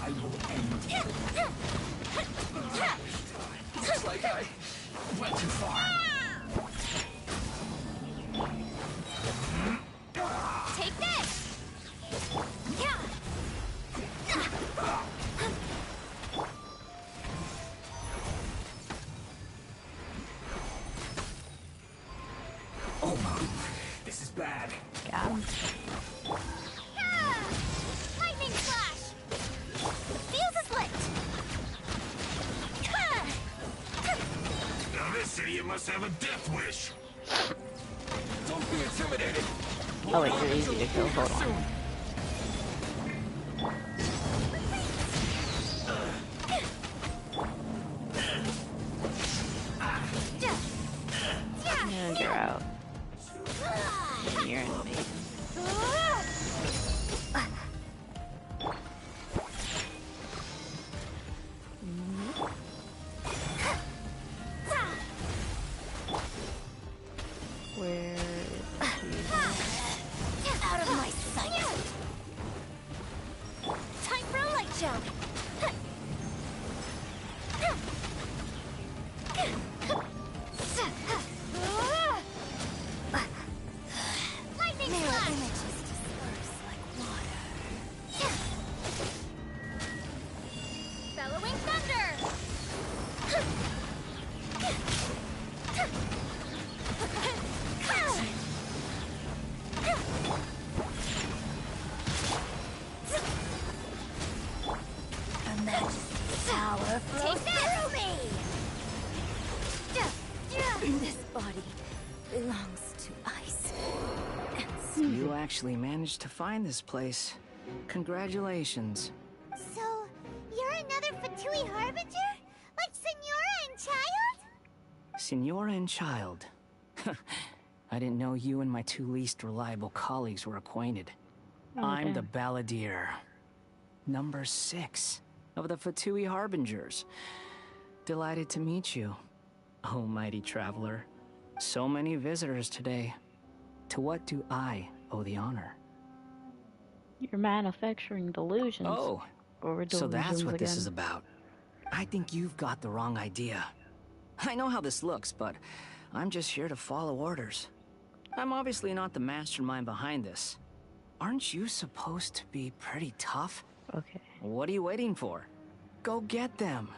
Speaker 3: I will end you. Looks like I went too far.
Speaker 1: Take this. Yeah.
Speaker 3: Oh my, this is bad.
Speaker 2: got him.
Speaker 1: Lightning flash. The fuse is lit.
Speaker 3: Now this idiot must have a death wish. Don't be intimidated.
Speaker 2: Oh wait, you're easy to kill. Hold on. And you're out. You're in me. Where is
Speaker 1: Get out of my sight. Time for a light show. Lightning flash. Images disperse like water. Bellowing thunder. Her Majesty's power flows through me.
Speaker 5: This body belongs to ice. And
Speaker 6: You actually managed to find this place. Congratulations.
Speaker 1: So, you're another Fatui Harbinger? Like Senora and Child?
Speaker 6: Senora and Child. I didn't know you and my two least reliable colleagues were acquainted. I'm the Balladeer. Number 6 of the Fatui Harbingers. Delighted to meet you. Oh, mighty traveler. So many visitors today. To what do I owe the honor?
Speaker 2: You're manufacturing delusions.
Speaker 6: Oh,
Speaker 2: Or
Speaker 6: so that's
Speaker 2: delusions
Speaker 6: what this
Speaker 2: again.
Speaker 6: is about. I think you've got the wrong idea. I know how this looks, but I'm just here to follow orders. I'm obviously not the mastermind behind this. Aren't you supposed to be pretty tough?
Speaker 2: Okay.
Speaker 6: What are you waiting for? Go get them.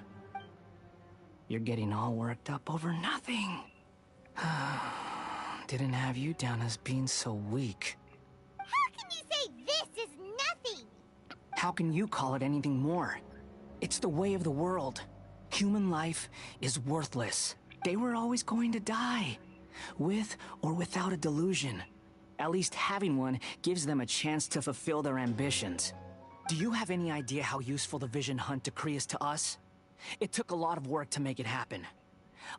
Speaker 6: You're getting all worked up over nothing. Didn't have you down as being so weak.
Speaker 1: How can you say this is nothing?
Speaker 6: How can you call it anything more? It's the way of the world. Human life is worthless. They were always going to die, with or without a delusion. At least having one gives them a chance to fulfill their ambitions. Do you have any idea how useful the Vision Hunt decree is to us? It took a lot of work to make it happen.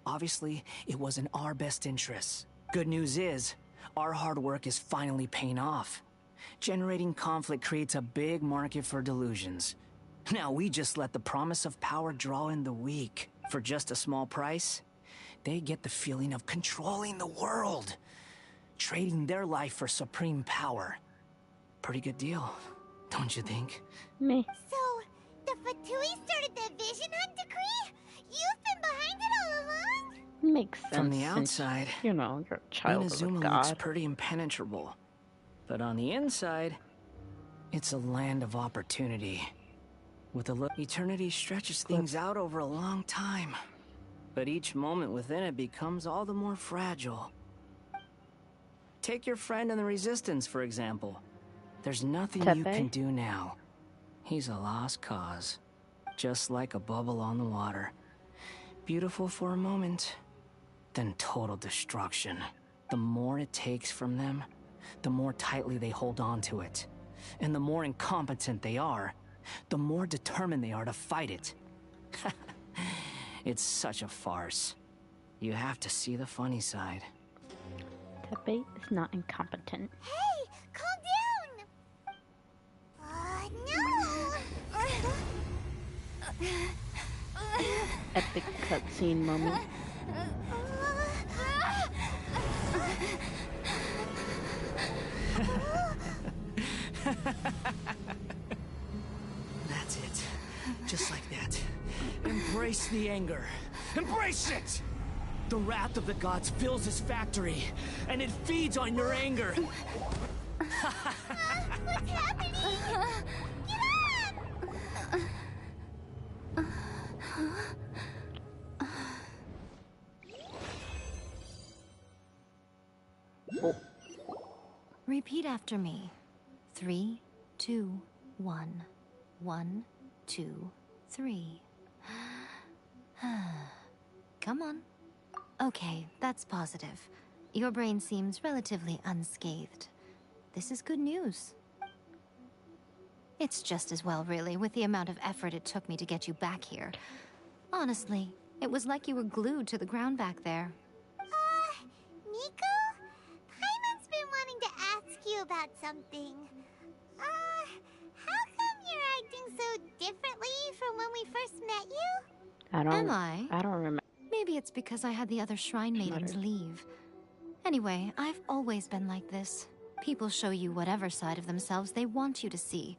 Speaker 6: Obviously, it was in our best interests. Good news is, our hard work is finally paying off. Generating conflict creates a big market for delusions. Now we just let the promise of power draw in the weak. For just a small price, they get the feeling of controlling the world. Trading their life for supreme power. Pretty good deal, don't you think?
Speaker 2: Me.
Speaker 1: So, the Fatui started the Vision Hunt decree? You've been behind it all along?
Speaker 2: Makes sense.
Speaker 6: From the
Speaker 2: since,
Speaker 6: outside,
Speaker 2: you know, you're a child of a
Speaker 6: Inazuma
Speaker 2: god.
Speaker 6: looks pretty impenetrable. But on the inside, it's a land of opportunity. With a look, eternity stretches things out over a long time. But each moment within it becomes all the more fragile. Take your friend in the Resistance, for example. There's nothing you
Speaker 2: Tepe?
Speaker 6: can do now. He's a lost cause. Just like a bubble on the water. Beautiful for a moment, then total destruction. The more it takes from them, the more tightly they hold on to it. And the more incompetent they are, the more determined they are to fight it. It's such a farce. You have to see the funny side.
Speaker 2: Tepe is not incompetent.
Speaker 1: Hey, calm down! No!
Speaker 2: Epic cutscene moment.
Speaker 6: That's it. Just like that. Embrace the anger. Embrace it! The wrath of the gods fills this factory, and it feeds on your anger.
Speaker 1: What's happening? Get up!
Speaker 7: Repeat after me. 3, 2, 1. 1, 2, 3. Come on. Okay, that's positive. Your brain seems relatively unscathed. This is good news. It's just as well, really, with the amount of effort it took me to get you back here. Honestly, it was like you were glued to the ground back there.
Speaker 1: Nico? Paimon's been wanting to ask you about something. How come you're acting so differently from when we first met you?
Speaker 7: Am I?
Speaker 2: I don't remember.
Speaker 7: Maybe it's because I had the other shrine maidens leave. Anyway, I've always been like this. People show you whatever side of themselves they want you to see.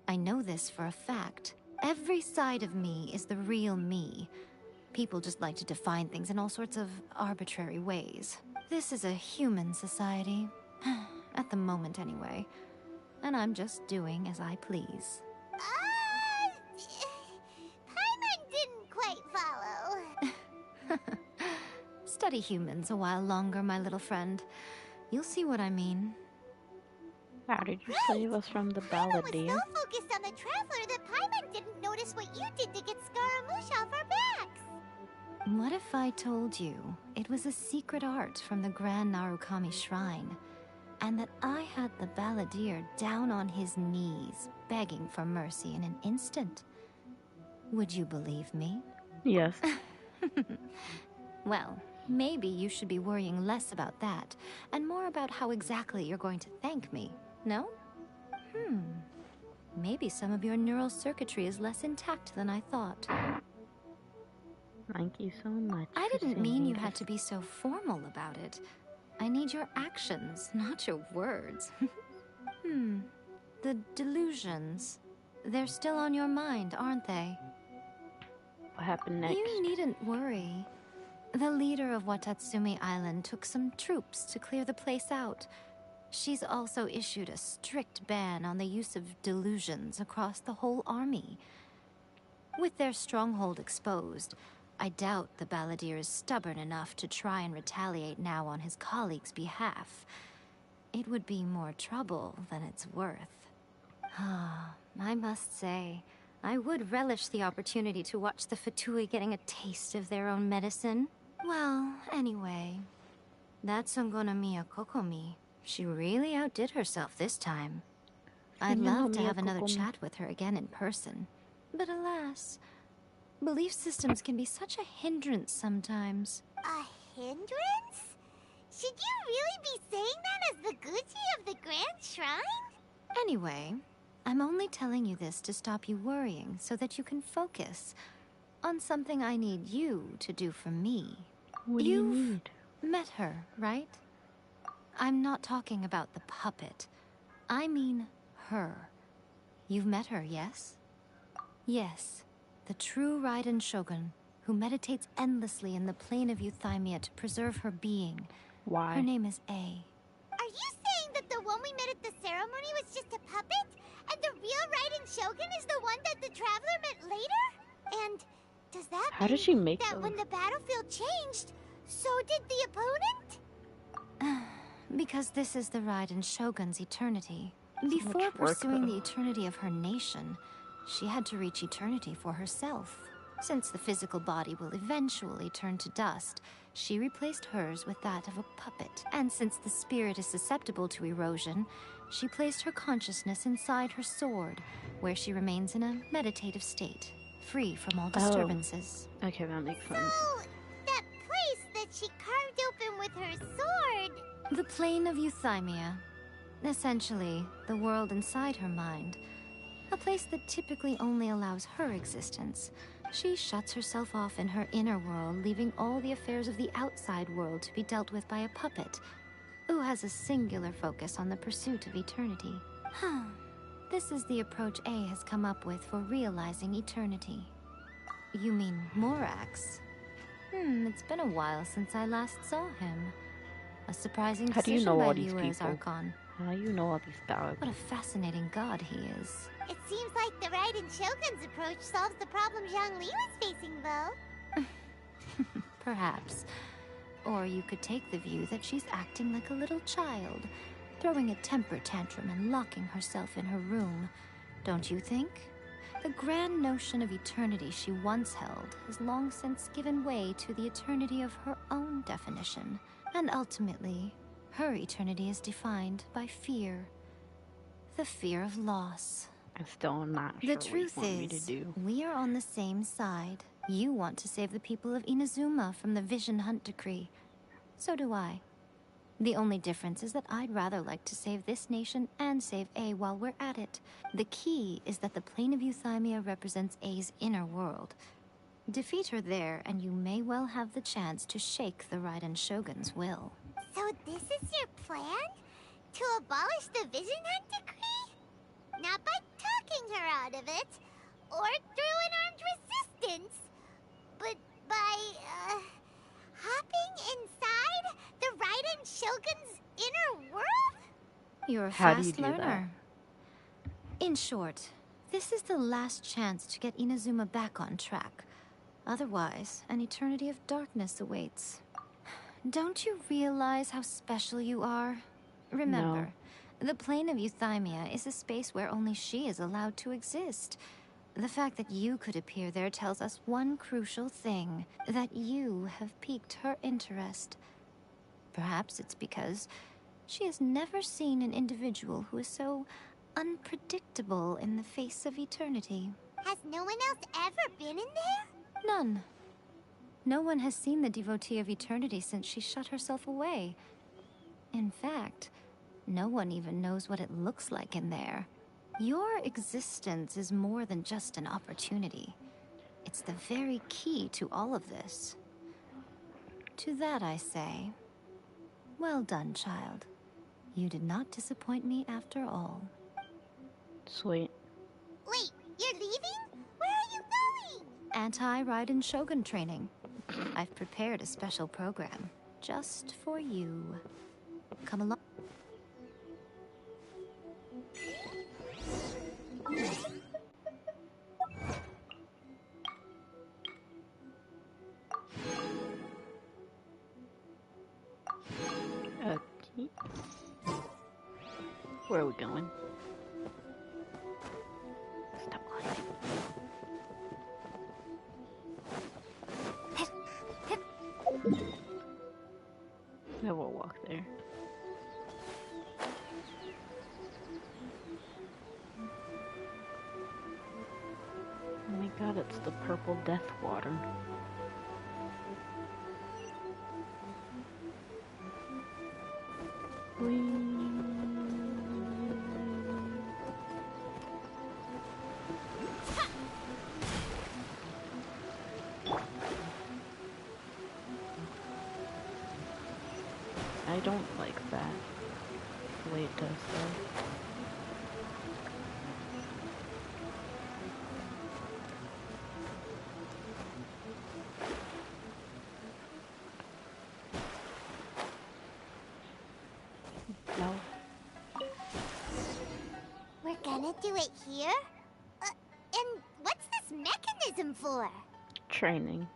Speaker 7: I know this for a fact. Every side of me is the real me. People just like to define things in all sorts of arbitrary ways. This is a human society. At the moment, anyway. And I'm just doing as I please.
Speaker 1: Paimon didn't quite follow.
Speaker 7: Study humans a while longer, my little friend. You'll see what I mean.
Speaker 2: How did you save us from the
Speaker 1: Paimon was
Speaker 2: balladeer?
Speaker 1: so focused on the Traveler that Paimon didn't notice what you did to get Scaramouche off our backs.
Speaker 7: What if I told you it was a secret art from the Grand Narukami Shrine, and that I had the balladeer down on his knees, begging for mercy in an instant? Would you believe me?
Speaker 2: Yes.
Speaker 7: Well, maybe you should be worrying less about that, and more about how exactly you're going to thank me, no? Maybe some of your neural circuitry is less intact than I thought.
Speaker 2: Thank you so much.
Speaker 7: I
Speaker 2: for
Speaker 7: didn't mean you
Speaker 2: saving
Speaker 7: had
Speaker 2: us.
Speaker 7: to be so formal about it. I need your actions, not your words. The delusions. They're still on your mind, aren't they?
Speaker 2: What happened next?
Speaker 7: You needn't worry. The leader of Watatsumi Island took some troops to clear the place out. She's also issued a strict ban on the use of delusions across the whole army. With their stronghold exposed, I doubt the Balladeer is stubborn enough to try and retaliate now on his colleagues' behalf. It would be more trouble than it's worth. I must say, I would relish the opportunity to watch the Fatui getting a taste of their own medicine. Well, anyway, that's Songonomiya Kokomi. She really outdid herself this time. I'd love to have another chat with her again in person. But alas, belief systems can be such a hindrance sometimes.
Speaker 1: A hindrance? Should you really be saying that as the Gucci of the Grand Shrine?
Speaker 7: Anyway, I'm only telling you this to stop you worrying so that you can focus on something I need you to do for me.
Speaker 2: What do you need?
Speaker 7: Met her, right? I'm not talking about the puppet. I mean her. You've met her, yes? Yes, the true Raiden Shogun, who meditates endlessly in the plane of Euthymia to preserve her being.
Speaker 2: Why?
Speaker 7: Her name is A.
Speaker 1: Are you saying that the one we met at the ceremony was just a puppet? And the real Raiden Shogun is the one that the Traveler met later? And does that
Speaker 2: How
Speaker 1: mean
Speaker 2: did she make
Speaker 1: that
Speaker 2: those?
Speaker 1: when the battlefield changed, so did the opponent?
Speaker 7: Because this is the Raiden Shogun's eternity. Before
Speaker 2: much work,
Speaker 7: pursuing
Speaker 2: though.
Speaker 7: the eternity of her nation, she had to reach eternity for herself. Since the physical body will eventually turn to dust, she replaced hers with that of a puppet. And since the spirit is susceptible to erosion, she placed her consciousness inside her sword, where she remains in a meditative state, free from all disturbances.
Speaker 2: Okay, that makes sense.
Speaker 1: So, that place that she carved open with her sword...
Speaker 7: The plane of Euthymia. Essentially, the world inside her mind. A place that typically only allows her existence. She shuts herself off in her inner world, leaving all the affairs of the outside world to be dealt with by a puppet, who has a singular focus on the pursuit of eternity. This is the approach A has come up with for realizing eternity. You mean Morax? It's been a while since I last saw him. A surprising
Speaker 2: How do you
Speaker 7: decision
Speaker 2: know
Speaker 7: by
Speaker 2: all these
Speaker 7: Liuer's
Speaker 2: people?
Speaker 7: Archon.
Speaker 2: How do you know all these dogs?
Speaker 7: What a fascinating god he is.
Speaker 1: It seems like the Raiden Shogun's approach solves the problem Zhongli was facing, though.
Speaker 7: Perhaps. Or you could take the view that she's acting like a little child, throwing a temper tantrum and locking herself in her room. Don't you think? The grand notion of eternity she once held has long since given way to the eternity of her own definition. And ultimately, her eternity is defined by fear. The fear of loss.
Speaker 2: I'm still not sure
Speaker 7: The truth
Speaker 2: what you want me to
Speaker 7: is,
Speaker 2: do.
Speaker 7: we are on the same side. You want to save the people of Inazuma from the Vision Hunt decree. So do I. The only difference is that I'd rather like to save this nation and save A while we're at it. The key is that the plane of Euthymia represents A's inner world. Defeat her there, and you may well have the chance to shake the Raiden Shogun's will.
Speaker 1: So this is your plan? To abolish the Vision Hunt decree? Not by talking her out of it, or through an armed resistance, but by, hopping inside the Raiden Shogun's inner world?
Speaker 7: You're a
Speaker 2: How do you
Speaker 7: fast
Speaker 2: do that?
Speaker 7: learner. In short, this is the last chance to get Inazuma back on track. Otherwise, an eternity of darkness awaits. Don't you realize how special you are? Remember, the plane of Euthymia is a space where only she is allowed to exist. The fact that you could appear there tells us one crucial thing, that you have piqued her interest. Perhaps it's because she has never seen an individual who is so unpredictable in the face of eternity.
Speaker 1: Has no one else ever been in there?
Speaker 7: None. No one has seen the devotee of eternity since she shut herself away. In fact, no one even knows what it looks like in there. Your existence is more than just an opportunity. It's the very key to all of this. To that I say, well done, child. You did not disappoint me after all.
Speaker 2: Sweet.
Speaker 1: Wait, you're leaving? Where are you going?
Speaker 7: Anti-Raiden Shogun training. I've prepared a special program just for you. Come along.
Speaker 2: Okay. Where are we going? Stop lying. I will walk there. Oh my god, it's the purple death water. I don't like that, the way it does though. No.
Speaker 1: We're gonna do it here? And what's this mechanism for?
Speaker 2: Training.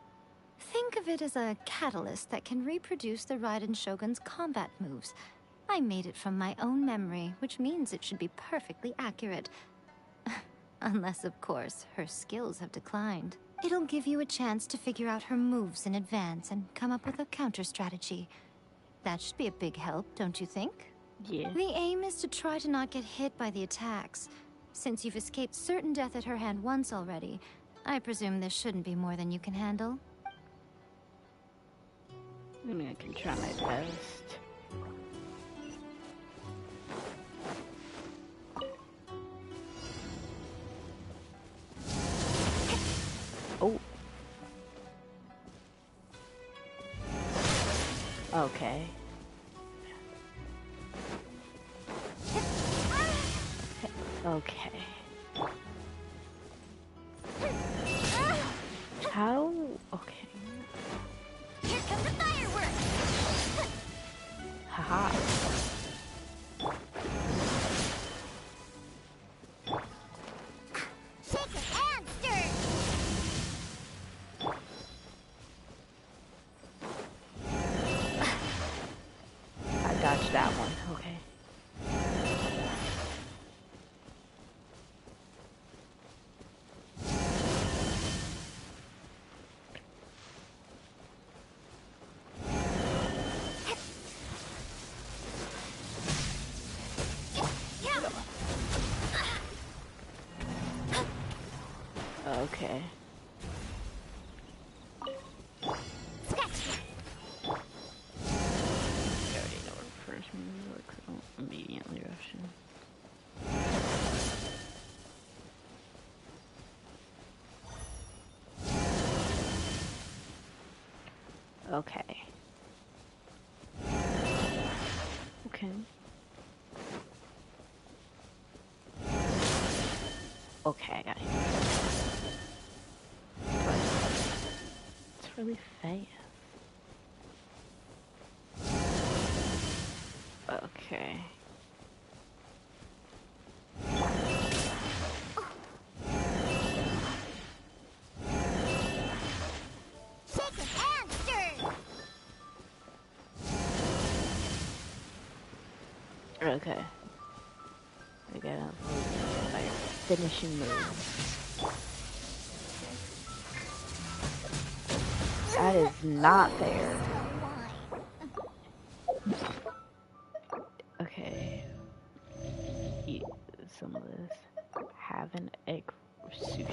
Speaker 7: Think of it as a catalyst that can reproduce the Raiden Shogun's combat moves. I made it from my own memory, which means it should be perfectly accurate. Unless, of course, her skills have declined. It'll give you a chance to figure out her moves in advance and come up with a counter strategy. That should be a big help, don't you think?
Speaker 2: Yeah.
Speaker 7: The aim is to try to not get hit by the attacks. Since you've escaped certain death at her hand once already, I presume this shouldn't be more than you can handle.
Speaker 2: I mean, I can try my best. Oh. Okay. Okay. How? Okay.
Speaker 1: Here come the fireworks!
Speaker 2: Haha.
Speaker 1: Shake it and stir!
Speaker 2: I dodged that one. Okay. Okay.
Speaker 1: Scratch!
Speaker 2: I already know what the first move looks. I'll immediately rush in. Okay. Okay. Okay, I got it. It's really fast. Okay.
Speaker 1: Shake it and stir!
Speaker 2: Okay. We gotta fire finishing move. That is not fair. Okay. Eat some of this. Have an egg sushi.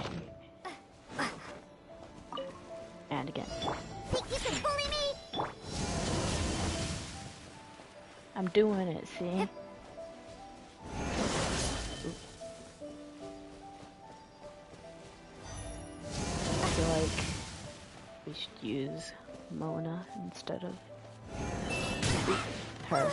Speaker 2: And again.
Speaker 1: Think you can bully me?
Speaker 2: I'm doing it, see? I feel like we should use Mona instead of her.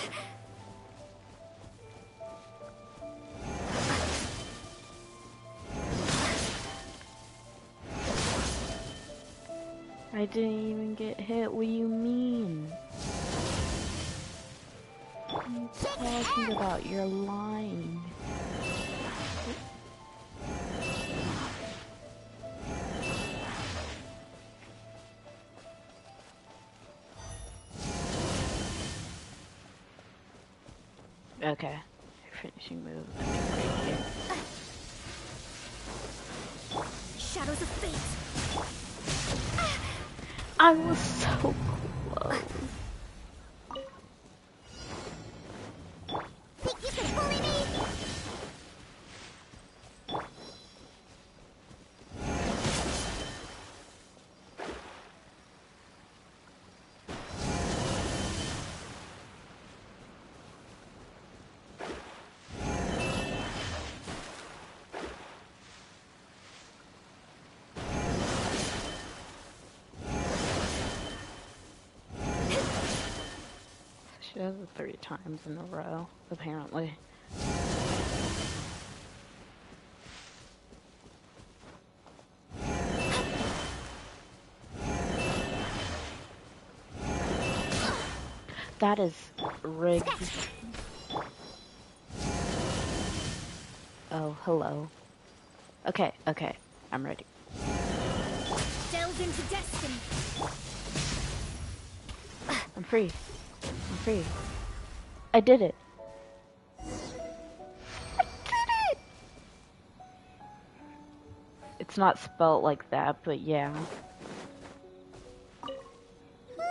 Speaker 2: I didn't even get hit. What do you mean? I'm talking about your line. Okay, finishing move.
Speaker 4: Shadows of fate.
Speaker 2: I was so close.
Speaker 1: Think you can bully me?
Speaker 2: She does it 3 times in a row, apparently. That is rigged. Oh, hello. Okay, okay, I'm ready.
Speaker 4: Delve into destiny.
Speaker 2: I'm free. I'm free. I did it. I did it! It's not spelled like that, but yeah.
Speaker 1: What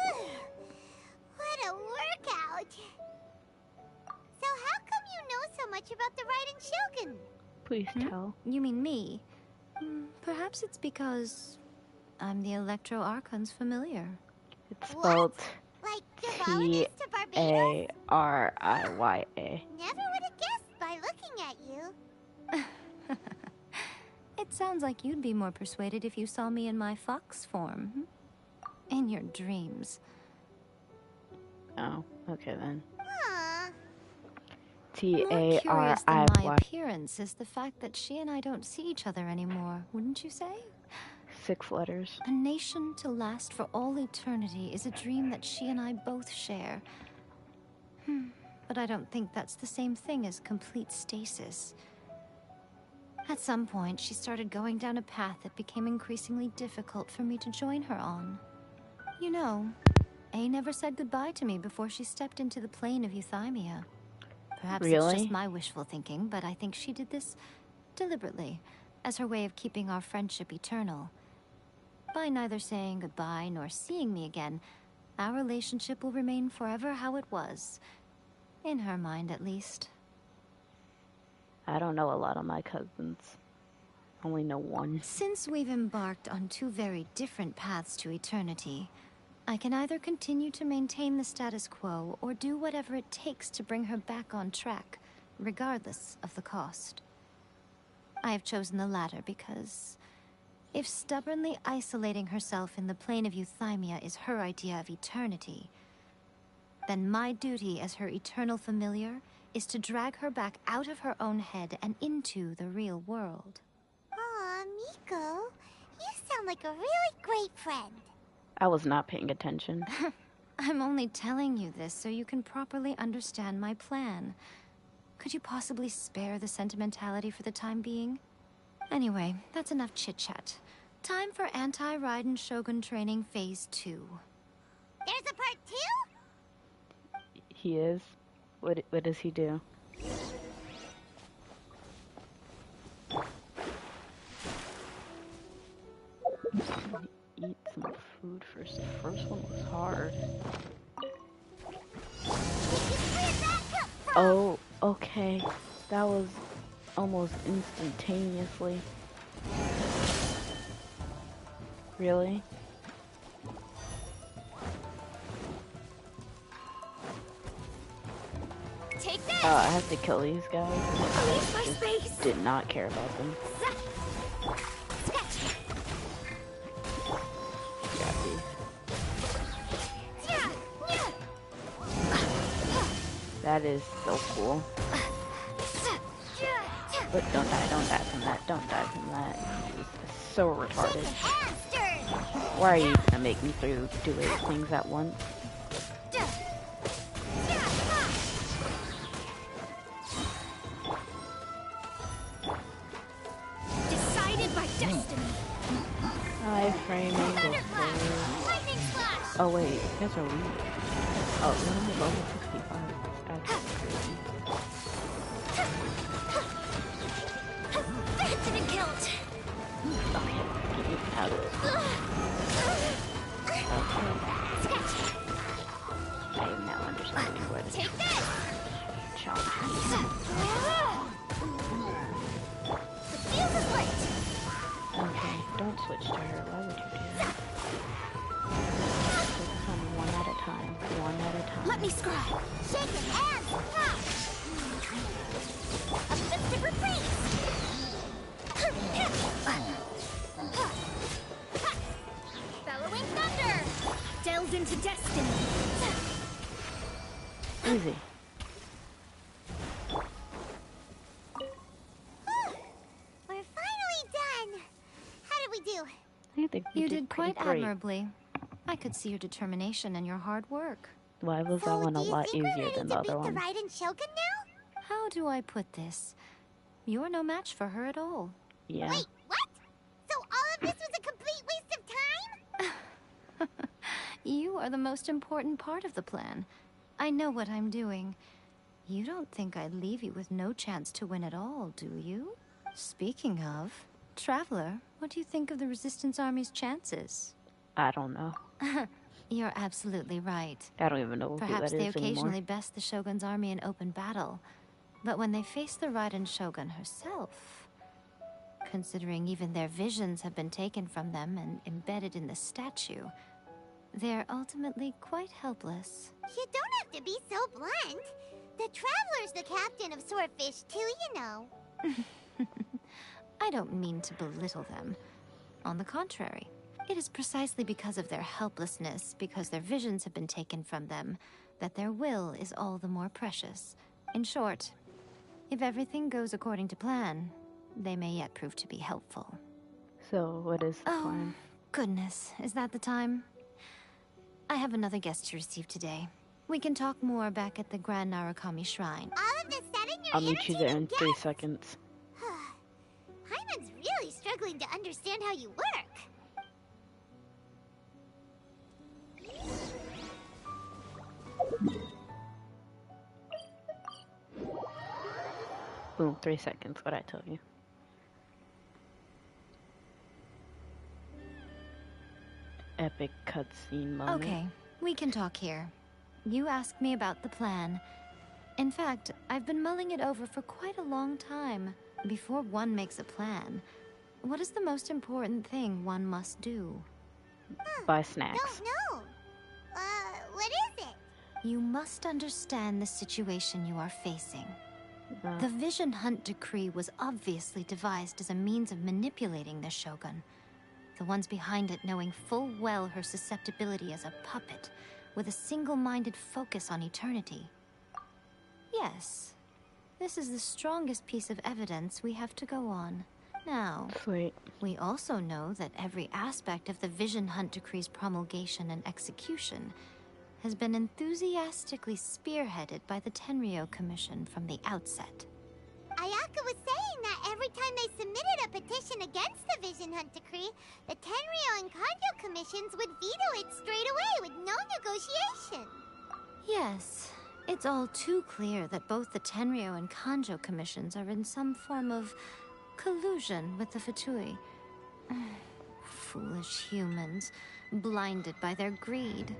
Speaker 1: a workout! So how come you know so much about the Raiden Shogun?
Speaker 2: Please tell.
Speaker 7: You mean me? Perhaps it's because I'm the Electro Archon's familiar.
Speaker 2: It's spelled
Speaker 1: Like Duvalini's to Barbados?
Speaker 2: T-A-R-I-Y-A.
Speaker 1: Never would have guessed by looking at you.
Speaker 7: It sounds like you'd be more persuaded if you saw me in my fox form. In your dreams.
Speaker 2: Oh, okay then.
Speaker 1: Aw.
Speaker 7: More curious than my
Speaker 2: T-A-R-I-Y.
Speaker 7: appearance is the fact that she and I don't see each other anymore, wouldn't you say?
Speaker 2: 6 letters.
Speaker 7: A nation to last for all eternity is a dream that she and I both share. But I don't think that's the same thing as complete stasis. At some point, she started going down a path that became increasingly difficult for me to join her on. You know, A never said goodbye to me before she stepped into the plane of euthymia. Perhaps it's just my wishful thinking, but I think she did this deliberately, as her way of keeping our friendship eternal. By neither saying goodbye nor seeing me again, our relationship will remain forever how it was. In her mind, at least.
Speaker 2: I don't know a lot of my cousins. Only know one.
Speaker 7: Since we've embarked on 2 very different paths to eternity, I can either continue to maintain the status quo or do whatever it takes to bring her back on track, regardless of the cost. I have chosen the latter because if stubbornly isolating herself in the plane of euthymia is her idea of eternity, then my duty as her eternal familiar is to drag her back out of her own head and into the real world.
Speaker 1: Aw, Miko, you sound like a really great friend.
Speaker 2: I was not paying attention.
Speaker 7: I'm only telling you this so you can properly understand my plan. Could you possibly spare the sentimentality for the time being? Anyway, that's enough chit-chat. Time for anti-Raiden Shogun training phase 2.
Speaker 1: There's a part 2?
Speaker 2: He is? What does he do? Eat some food first. The first one was hard. Oh, okay. That was almost instantaneously. Really?
Speaker 1: Take this!
Speaker 2: I have to kill these guys.
Speaker 1: Leave my
Speaker 2: I
Speaker 1: space!
Speaker 2: just did not care about them.
Speaker 1: Sketch!
Speaker 2: Got these. That is so cool. But don't die from that. Don't die from that. It's so retarded. Why are you gonna make me do 8 things at once?
Speaker 4: Decided by destiny.
Speaker 2: Iframing before.
Speaker 4: Lightning flash.
Speaker 2: Oh wait, you guys are weak. Oh, you're only level 65.
Speaker 4: Didn't guilt.
Speaker 2: Okay, get you out of this. Okay. I am now understanding where the
Speaker 4: Take this.
Speaker 2: challenge
Speaker 4: The fuse is lit.
Speaker 2: Okay, don't switch to her. Why would you do that? Focus on one at a time. One at a time.
Speaker 4: Let me scribe.
Speaker 1: Shake it and pop. A festive reprise.
Speaker 4: Bellowing thunder. Delved into destiny.
Speaker 2: Easy.
Speaker 1: We're finally done. How did we do?
Speaker 2: I think
Speaker 7: You did
Speaker 2: pretty
Speaker 7: quite
Speaker 2: great.
Speaker 7: admirably. I could see your determination and your hard work.
Speaker 2: Why was that
Speaker 1: So,
Speaker 2: one a
Speaker 1: do you
Speaker 2: lot
Speaker 1: think we're
Speaker 2: easier
Speaker 1: ready
Speaker 2: than
Speaker 1: to
Speaker 2: the
Speaker 1: beat
Speaker 2: other
Speaker 1: the
Speaker 2: one?
Speaker 1: Raiden Shogun now?
Speaker 7: How do I put this? You're no match for her at all.
Speaker 2: Yeah.
Speaker 1: Wait, what? So all of this was a complete waste of time?
Speaker 7: You are the most important part of the plan. I know what I'm doing. You don't think I'd leave you with no chance to win at all, do you? Speaking of, Traveler, what do you think of the Resistance Army's chances?
Speaker 2: I don't know.
Speaker 7: You're absolutely right.
Speaker 2: I don't even know who
Speaker 7: Perhaps
Speaker 2: that
Speaker 7: they
Speaker 2: is
Speaker 7: occasionally
Speaker 2: anymore.
Speaker 7: best the Shogun's army in open battle. But when they face the Raiden Shogun herself, considering even their visions have been taken from them and embedded in the statue, they're ultimately quite helpless.
Speaker 1: You don't have to be so blunt. The Traveler's the captain of Swordfish too, you know.
Speaker 7: I don't mean to belittle them. On the contrary, it is precisely because of their helplessness, because their visions have been taken from them, that their will is all the more precious. In short, if everything goes according to plan, they may yet prove to be helpful.
Speaker 2: So, what is the
Speaker 7: Oh,
Speaker 2: plan?
Speaker 7: goodness, is that the time? I have another guest to receive today. We can talk more back at the Grand Narukami Shrine.
Speaker 1: All of this said in your
Speaker 2: I'll meet you there in
Speaker 1: entertaining
Speaker 2: 3
Speaker 1: guess.
Speaker 2: seconds.
Speaker 1: Hyman's really struggling to understand how you work.
Speaker 2: Boom, 3 seconds, what I told you. Epic cutscene moment.
Speaker 7: Okay, we can talk here. You asked me about the plan. In fact, I've been mulling it over for quite a long time. Before one makes a plan, what is the most important thing one must do?
Speaker 2: Buy snacks.
Speaker 1: Don't know. What is it?
Speaker 7: You must understand the situation you are facing. The Vision Hunt Decree was obviously devised as a means of manipulating the Shogun. The ones behind it knowing full well her susceptibility as a puppet, with a single-minded focus on eternity. Yes, this is the strongest piece of evidence we have to go on. Now,
Speaker 2: Sweet.
Speaker 7: we also know that every aspect of the Vision Hunt Decree's promulgation and execution has been enthusiastically spearheaded by the Tenryou Commission from the outset.
Speaker 1: Ayaka was saying that every time they submitted a petition against the Vision Hunt Decree, the Tenryou and Kanjo commissions would veto it straight away with no negotiation.
Speaker 7: Yes, it's all too clear that both the Tenryou and Kanjo commissions are in some form of collusion with the Fatui. Foolish humans, blinded by their greed.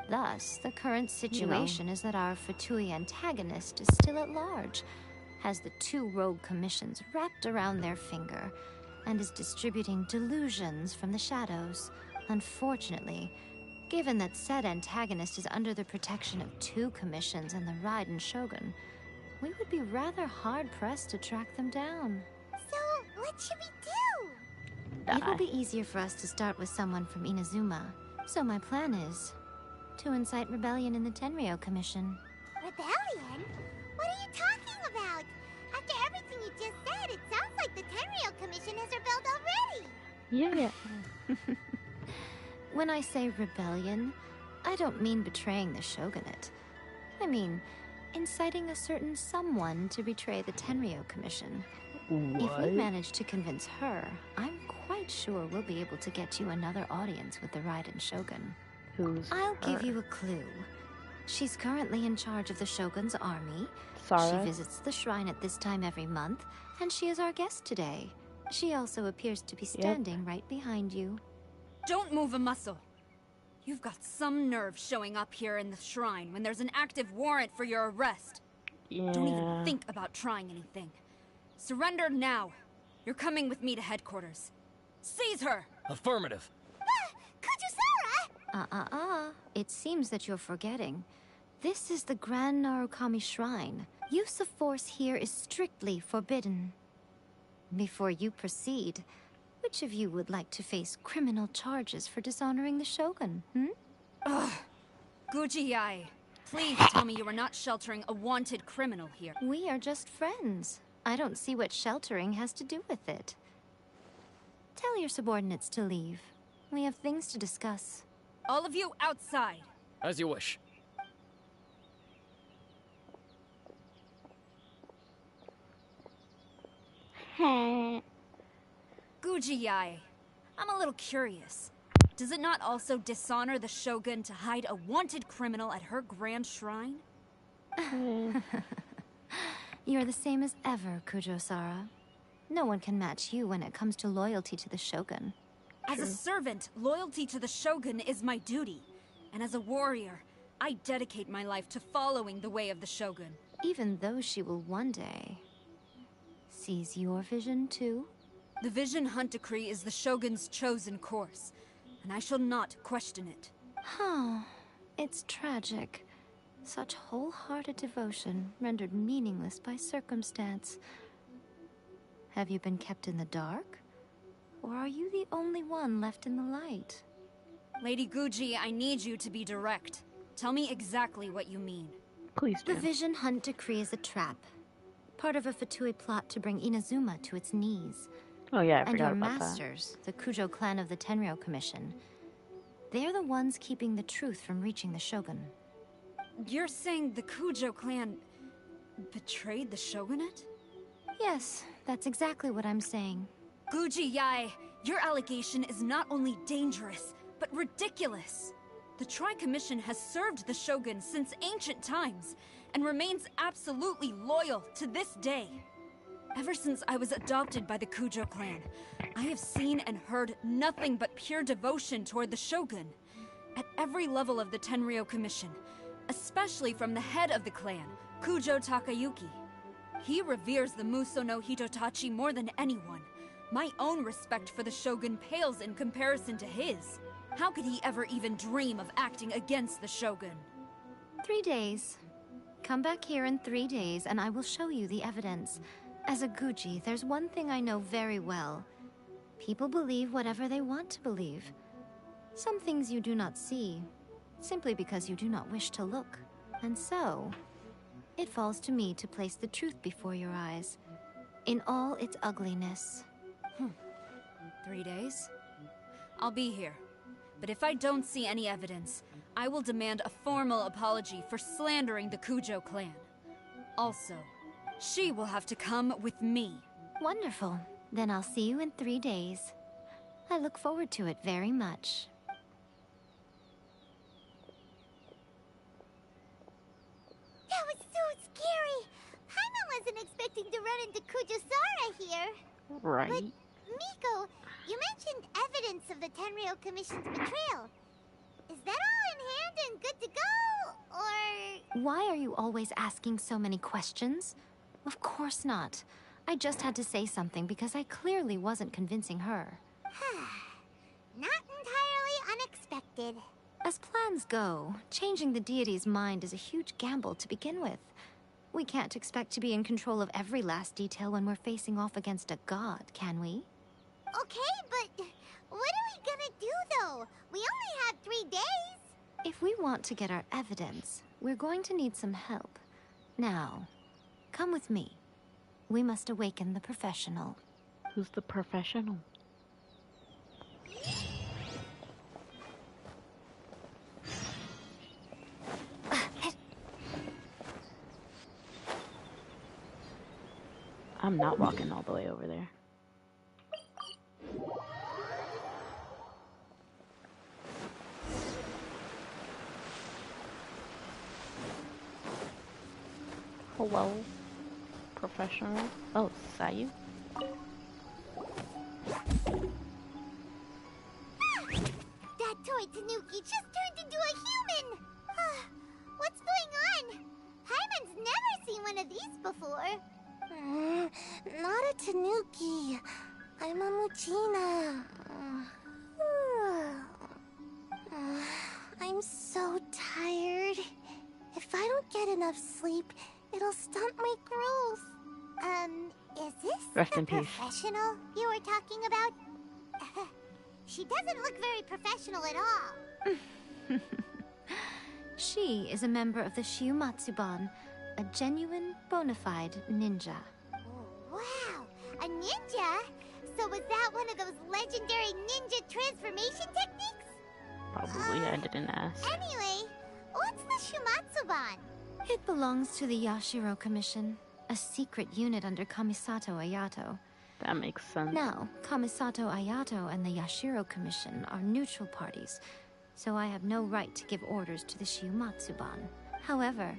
Speaker 7: Thus, the current situation is that our Fatui antagonist is still at large, has the two rogue commissions wrapped around their finger, and is distributing delusions from the shadows. Unfortunately, given that said antagonist is under the protection of two commissions and the Raiden Shogun, we would be rather hard-pressed to track them down.
Speaker 1: So, what should we do?
Speaker 7: It will be easier for us to start with someone from Inazuma. So my plan is to incite rebellion in the Tenryou Commission.
Speaker 1: Rebellion? What are you talking about? After everything you just said, it sounds like the Tenryou Commission has rebelled already.
Speaker 2: Yeah.
Speaker 7: When I say rebellion, I don't mean betraying the shogunate. I mean, inciting a certain someone to betray the Tenryou Commission. If we manage to convince her, I'm quite sure we'll be able to get you another audience with the Raiden Shogun. I'll give you a clue. She's currently in charge of the Shogun's army. She visits the shrine at this time every month, and she is our guest today. She also appears to be standing right behind you.
Speaker 8: Don't move a muscle. You've got some nerve showing up here in the shrine when there's an active warrant for your arrest. Don't even think about trying anything. Surrender now. You're coming with me to headquarters. Seize her!
Speaker 3: Affirmative.
Speaker 1: Kujusara!
Speaker 7: It seems that you're forgetting. This is the Grand Narukami Shrine. Use of force here is strictly forbidden. Before you proceed, which of you would like to face criminal charges for dishonoring the Shogun,
Speaker 8: Ugh. JuicyiiBih, please tell me you are not sheltering a wanted criminal here.
Speaker 7: We are just friends. I don't see what sheltering has to do with it. Tell your subordinates to leave. We have things to discuss.
Speaker 8: All of you outside.
Speaker 3: As you wish.
Speaker 8: JuicyiiBih, I'm a little curious. Does it not also dishonor the Shogun to hide a wanted criminal at her grand shrine?
Speaker 7: You're the same as ever, Kujo-Sara. No one can match you when it comes to loyalty to the Shogun.
Speaker 8: As a servant, loyalty to the Shogun is my duty. And as a warrior, I dedicate my life to following the way of the Shogun.
Speaker 7: Even though she will one day seize your vision too?
Speaker 8: The Vision Hunt Decree is the Shogun's chosen course, and I shall not question it.
Speaker 7: Huh. It's tragic. Such wholehearted devotion rendered meaningless by circumstance. Have you been kept in the dark? Or are you the only one left in the light?
Speaker 8: Lady Guji, I need you to be direct. Tell me exactly what you mean.
Speaker 2: Please do.
Speaker 7: The Vision Hunt Decree is a trap. Part of a Fatui plot to bring Inazuma to its knees.
Speaker 2: Oh yeah, I
Speaker 7: and
Speaker 2: forgot
Speaker 7: your
Speaker 2: about
Speaker 7: masters, the Kujo clan of the Tenryou Commission. They're the ones keeping the truth from reaching the Shogun.
Speaker 8: You're saying the Kujo clan betrayed the Shogunate?
Speaker 7: Yes, that's exactly what I'm saying.
Speaker 8: JuicyiiBih, your allegation is not only dangerous, but ridiculous. The Tri-Commission has served the Shogun since ancient times, and remains absolutely loyal to this day. Ever since I was adopted by the Kujo clan, I have seen and heard nothing but pure devotion toward the Shogun. At every level of the Tenryou Commission, especially from the head of the clan, Kujo Takayuki. He reveres the Muso no Hitotachi more than anyone. My own respect for the Shogun pales in comparison to his. How could he ever even dream of acting against the Shogun?
Speaker 7: 3 days. Come back here in 3 days and I will show you the evidence. As a Guji, there's one thing I know very well. People believe whatever they want to believe. Some things you do not see, simply because you do not wish to look. And so, it falls to me to place the truth before your eyes, in all its ugliness.
Speaker 8: 3 days? I'll be here. But if I don't see any evidence, I will demand a formal apology for slandering the Kujo clan. Also, she will have to come with me.
Speaker 7: Wonderful. Then I'll see you in 3 days. I look forward to it very much.
Speaker 1: That was so scary. Paimon wasn't expecting to run into Kujo-Sara here.
Speaker 2: Right.
Speaker 1: But, Miko, you mentioned evidence of the Tenryou Commission's betrayal. Is that all in hand and good to go, or...?
Speaker 7: Why are you always asking so many questions? Of course not. I just had to say something because I clearly wasn't convincing her.
Speaker 1: Not entirely unexpected.
Speaker 7: As plans go, changing the deity's mind is a huge gamble to begin with. We can't expect to be in control of every last detail when we're facing off against a god, can we?
Speaker 1: Okay, but what are we gonna do, though? We only have 3 days.
Speaker 7: If we want to get our evidence, we're going to need some help. Now, come with me. We must awaken the professional.
Speaker 2: Who's the professional? I'm not walking all the way over there. Hello, professional. Oh, Sayu?
Speaker 1: That toy Tanuki just turned into a human! What's going on? Paimon's never seen one of these before. Not a Tanuki. I'm a Muchina. I'm so tired. If I don't get enough sleep, it'll stunt my growth. Is this
Speaker 2: Rest
Speaker 1: the
Speaker 2: in peace.
Speaker 1: professional you were talking about? She doesn't look very professional at all.
Speaker 7: She is a member of the Shiumatsuban, a genuine, bona fide ninja.
Speaker 1: Wow, a ninja? So was that one of those legendary ninja transformation techniques?
Speaker 2: Probably, I didn't ask.
Speaker 1: Anyway, what's the Shumatsuban?
Speaker 7: It belongs to the Yashiro Commission, a secret unit under Kamisato Ayato.
Speaker 2: That makes sense.
Speaker 7: Now, Kamisato Ayato and the Yashiro Commission are neutral parties, so I have no right to give orders to the Shiumatsuban. However,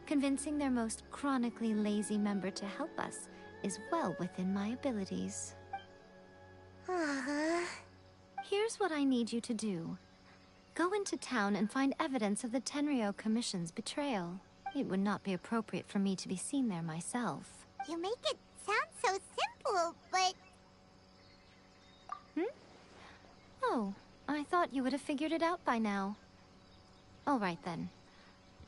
Speaker 7: convincing their most chronically lazy member to help us is well within my abilities. Here's what I need you to do. Go into town and find evidence of the Tenryou Commission's betrayal. It would not be appropriate for me to be seen there myself.
Speaker 1: You make it sound so simple, but...
Speaker 7: Oh, I thought you would have figured it out by now. All right then.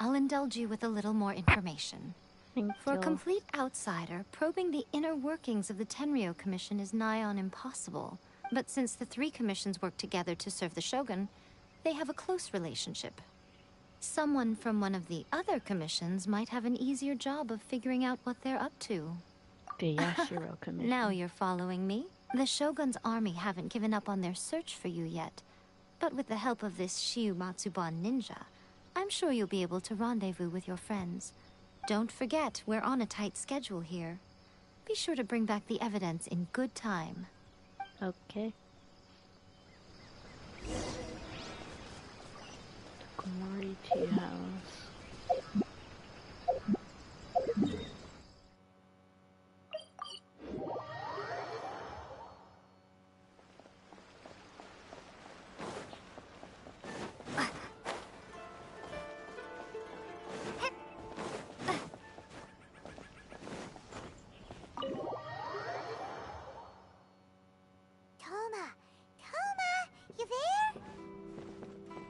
Speaker 7: I'll indulge you with a little more information.
Speaker 2: Thank
Speaker 7: For a
Speaker 2: you.
Speaker 7: complete outsider, probing the inner workings of the Tenryou Commission is nigh on impossible. But since the three commissions work together to serve the Shogun, they have a close relationship. Someone from one of the other commissions might have an easier job of figuring out what they're up to.
Speaker 2: The Yashiro Commission.
Speaker 7: Now you're following me. The Shogun's army haven't given up on their search for you yet. But with the help of this Shiumatsuban ninja, I'm sure you'll be able to rendezvous with your friends. Don't forget, we're on a tight schedule here. Be sure to bring back the evidence in good time.
Speaker 2: Okay. Takamori Tea House.
Speaker 1: Toma, you there?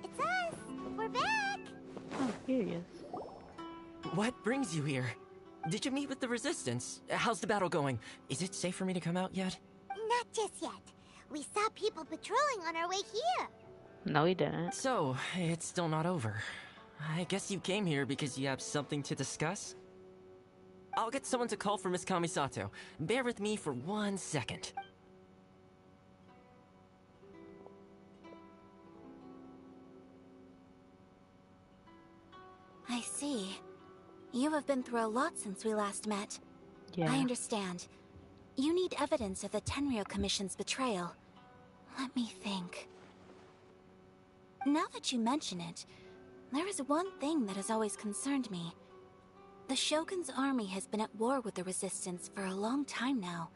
Speaker 1: It's us. We're back.
Speaker 2: Oh, here he is.
Speaker 9: What brings you here? Did you meet with the Resistance? How's the battle going? Is it safe for me to come out yet?
Speaker 1: Not just yet. We saw people patrolling on our way here.
Speaker 2: No, he didn't.
Speaker 9: So, it's still not over. I guess you came here because you have something to discuss? I'll get someone to call for Miss Kamisato. Bear with me for 1 second.
Speaker 10: I see. You have been through a lot since we last met.
Speaker 2: Yeah.
Speaker 10: I understand. You need evidence of the Tenryou Commission's betrayal. Let me think. Now that you mention it, there is one thing that has always concerned me. The Shogun's army has been at war with the Resistance for a long time now,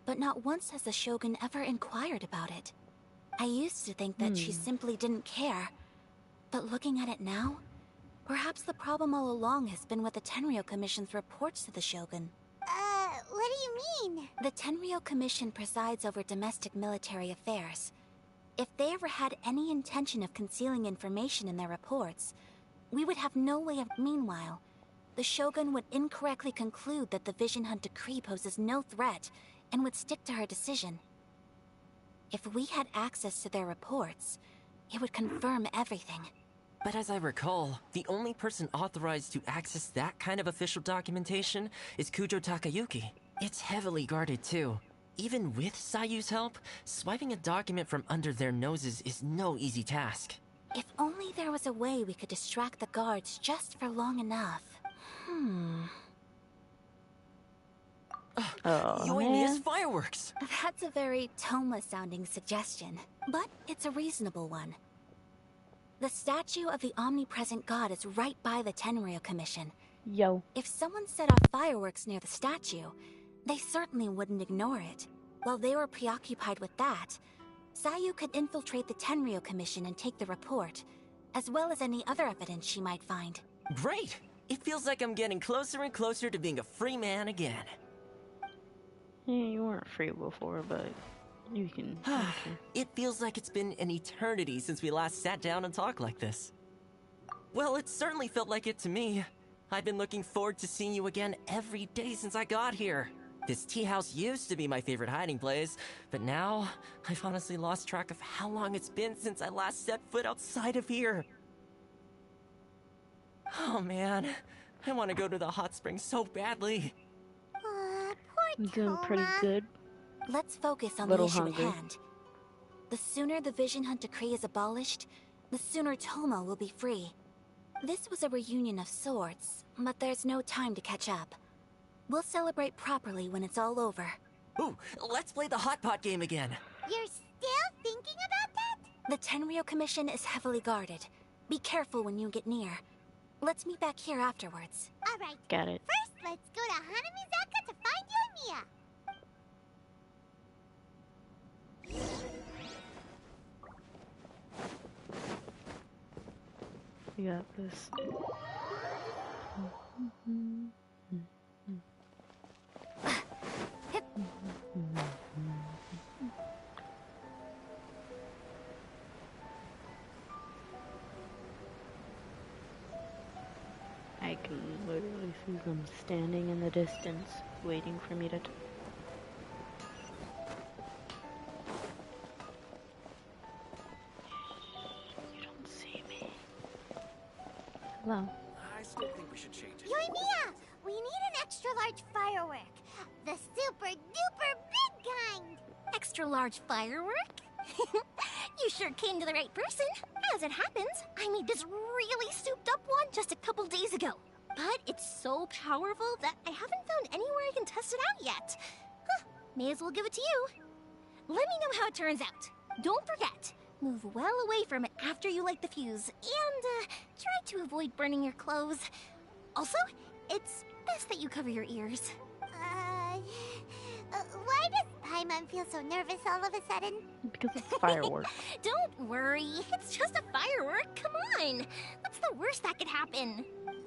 Speaker 10: but not once has the Shogun ever inquired about it. I used to think that she simply didn't care, but looking at it now, perhaps the problem all along has been with the Tenryou Commission's reports to the Shogun.
Speaker 1: What do you mean?
Speaker 10: The Tenryou Commission presides over domestic military affairs. If they ever had any intention of concealing information in their reports, we would have no way of... Meanwhile, the Shogun would incorrectly conclude that the Vision Hunt decree poses no threat and would stick to her decision. If we had access to their reports, it would confirm everything.
Speaker 9: But as I recall, the only person authorized to access that kind of official documentation is Kujo Takayuki. It's heavily guarded too. Even with Sayu's help, swiping a document from under their noses is no easy task.
Speaker 10: If only there was a way we could distract the guards just for long enough.
Speaker 2: Oh,
Speaker 9: You ain't me as
Speaker 2: man.
Speaker 9: fireworks.
Speaker 10: That's a very Toma-sounding suggestion, but it's a reasonable one. The statue of the omnipresent god is right by the Tenryou Commission.
Speaker 2: Yo.
Speaker 10: If someone set off fireworks near the statue, they certainly wouldn't ignore it. While they were preoccupied with that, Sayu could infiltrate the Tenryou Commission and take the report, as well as any other evidence she might find.
Speaker 9: Great! It feels like I'm getting closer and closer to being a free man again.
Speaker 2: Yeah, you weren't free before, but you can.
Speaker 9: It feels like it's been an eternity since we last sat down and talked like this. Well, it certainly felt like it to me. I've been looking forward to seeing you again every day since I got here. This tea house used to be my favorite hiding place, but now I've honestly lost track of how long it's been since I last set foot outside of here. Oh man, I want to go to the hot springs so badly.
Speaker 1: Poor
Speaker 2: I'm doing pretty
Speaker 1: Toma.
Speaker 2: good.
Speaker 10: Let's focus on
Speaker 2: Little
Speaker 10: the issue
Speaker 2: hungry.
Speaker 10: at hand. The sooner the Vision Hunt Decree is abolished, the sooner Toma will be free. This was a reunion of sorts, but there's no time to catch up. We'll celebrate properly when it's all over.
Speaker 9: Ooh, let's play the hot pot game again.
Speaker 1: You're still thinking about that?
Speaker 10: The Tenryou Commission is heavily guarded. Be careful when you get near. Let's meet back here afterwards.
Speaker 1: Alright.
Speaker 2: Got it.
Speaker 1: First, let's go to Hanamizaka to find Yoimiya.
Speaker 2: You got this. I can literally see them standing in the distance, waiting for me to. You don't see me. Hello.
Speaker 3: I still think we should change it.
Speaker 1: Yoimiya, we need an extra large firework. The super duper big kind.
Speaker 11: Extra large firework? You sure came to the right person. As it happens, I made this really souped up one just a couple days ago. But it's so powerful that I haven't found anywhere I can test it out yet. Huh, may as well give it to you. Let me know how it turns out. Don't forget, move well away from it after you light the fuse, and try to avoid burning your clothes. Also, it's best that you cover your ears.
Speaker 1: Why does Paimon feel so nervous all of a sudden?
Speaker 2: Because it's fireworks.
Speaker 11: Don't worry, it's just a firework. Come on. What's the worst that could happen?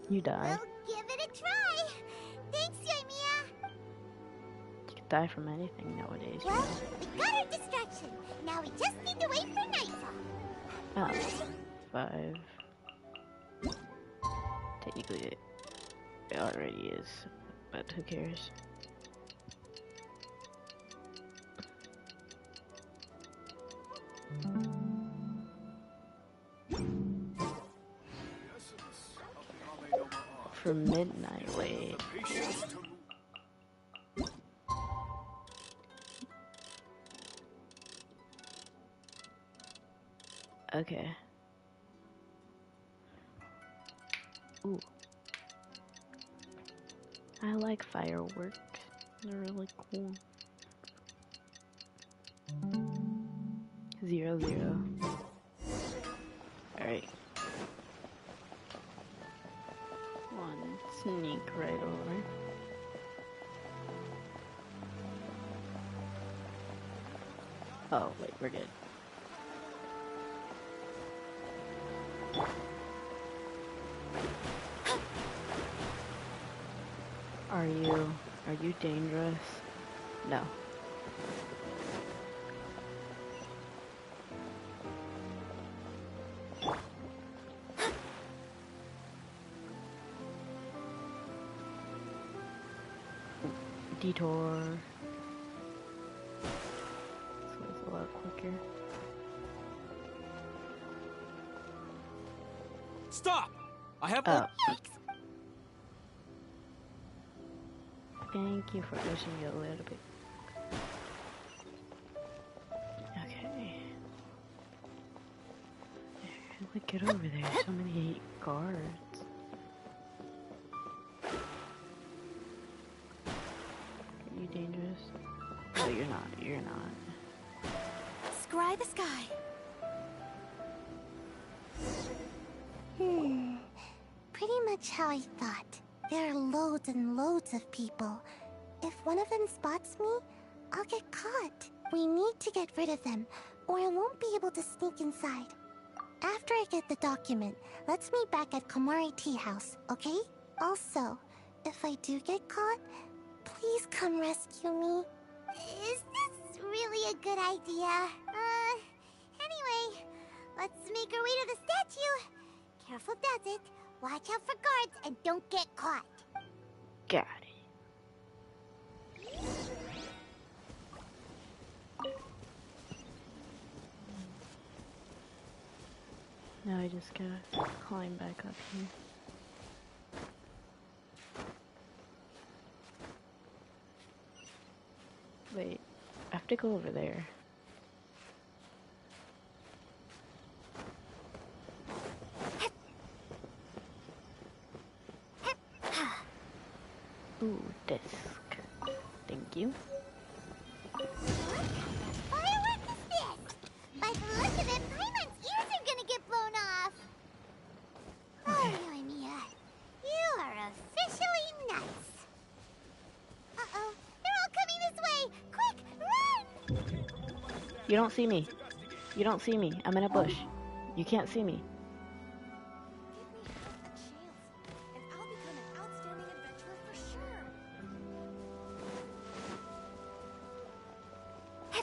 Speaker 2: You die.
Speaker 1: We'll give it a try. Thanks, Yoimiya.
Speaker 2: You could die from anything nowadays.
Speaker 1: Well, we got our distraction. Now we just need to wait for nightfall.
Speaker 2: Oh, 5. Technically, it already is, but who cares? For midnight, wait. Okay. Ooh. I like fireworks. They're really cool. 0, 0. Alright. One sneak right over. Oh, wait, we're good. Are you dangerous? No. Detour. So it's a lot quicker.
Speaker 3: Stop! I have
Speaker 2: Thank you for pushing it a little bit. Okay. Look, get over there. So many guards. dangerous. No, you're not. You're not.
Speaker 10: Scry the sky.
Speaker 1: Pretty much how I thought. There are loads and loads of people. If one of them spots me, I'll get caught. We need to get rid of them, or I won't be able to sneak inside. After I get the document, let's meet back at Komari Tea House, okay? Also, if I do get caught, please come rescue me. Is this really a good idea? Anyway, let's make our way to the statue. Careful does it. Watch out for guards and don't get caught.
Speaker 2: Got it. Now I just gotta climb back up here. Wait, I have to go over there. Ooh, disc. Thank you.
Speaker 1: What kind of firework is this? By the look of it, Paimon's ears are gonna get blown off. Oh, Yoimiya, you are officially nuts. Uh-oh, they're all coming this way. Quick, run!
Speaker 2: You don't see me. You don't see me. I'm in a bush. You can't see me.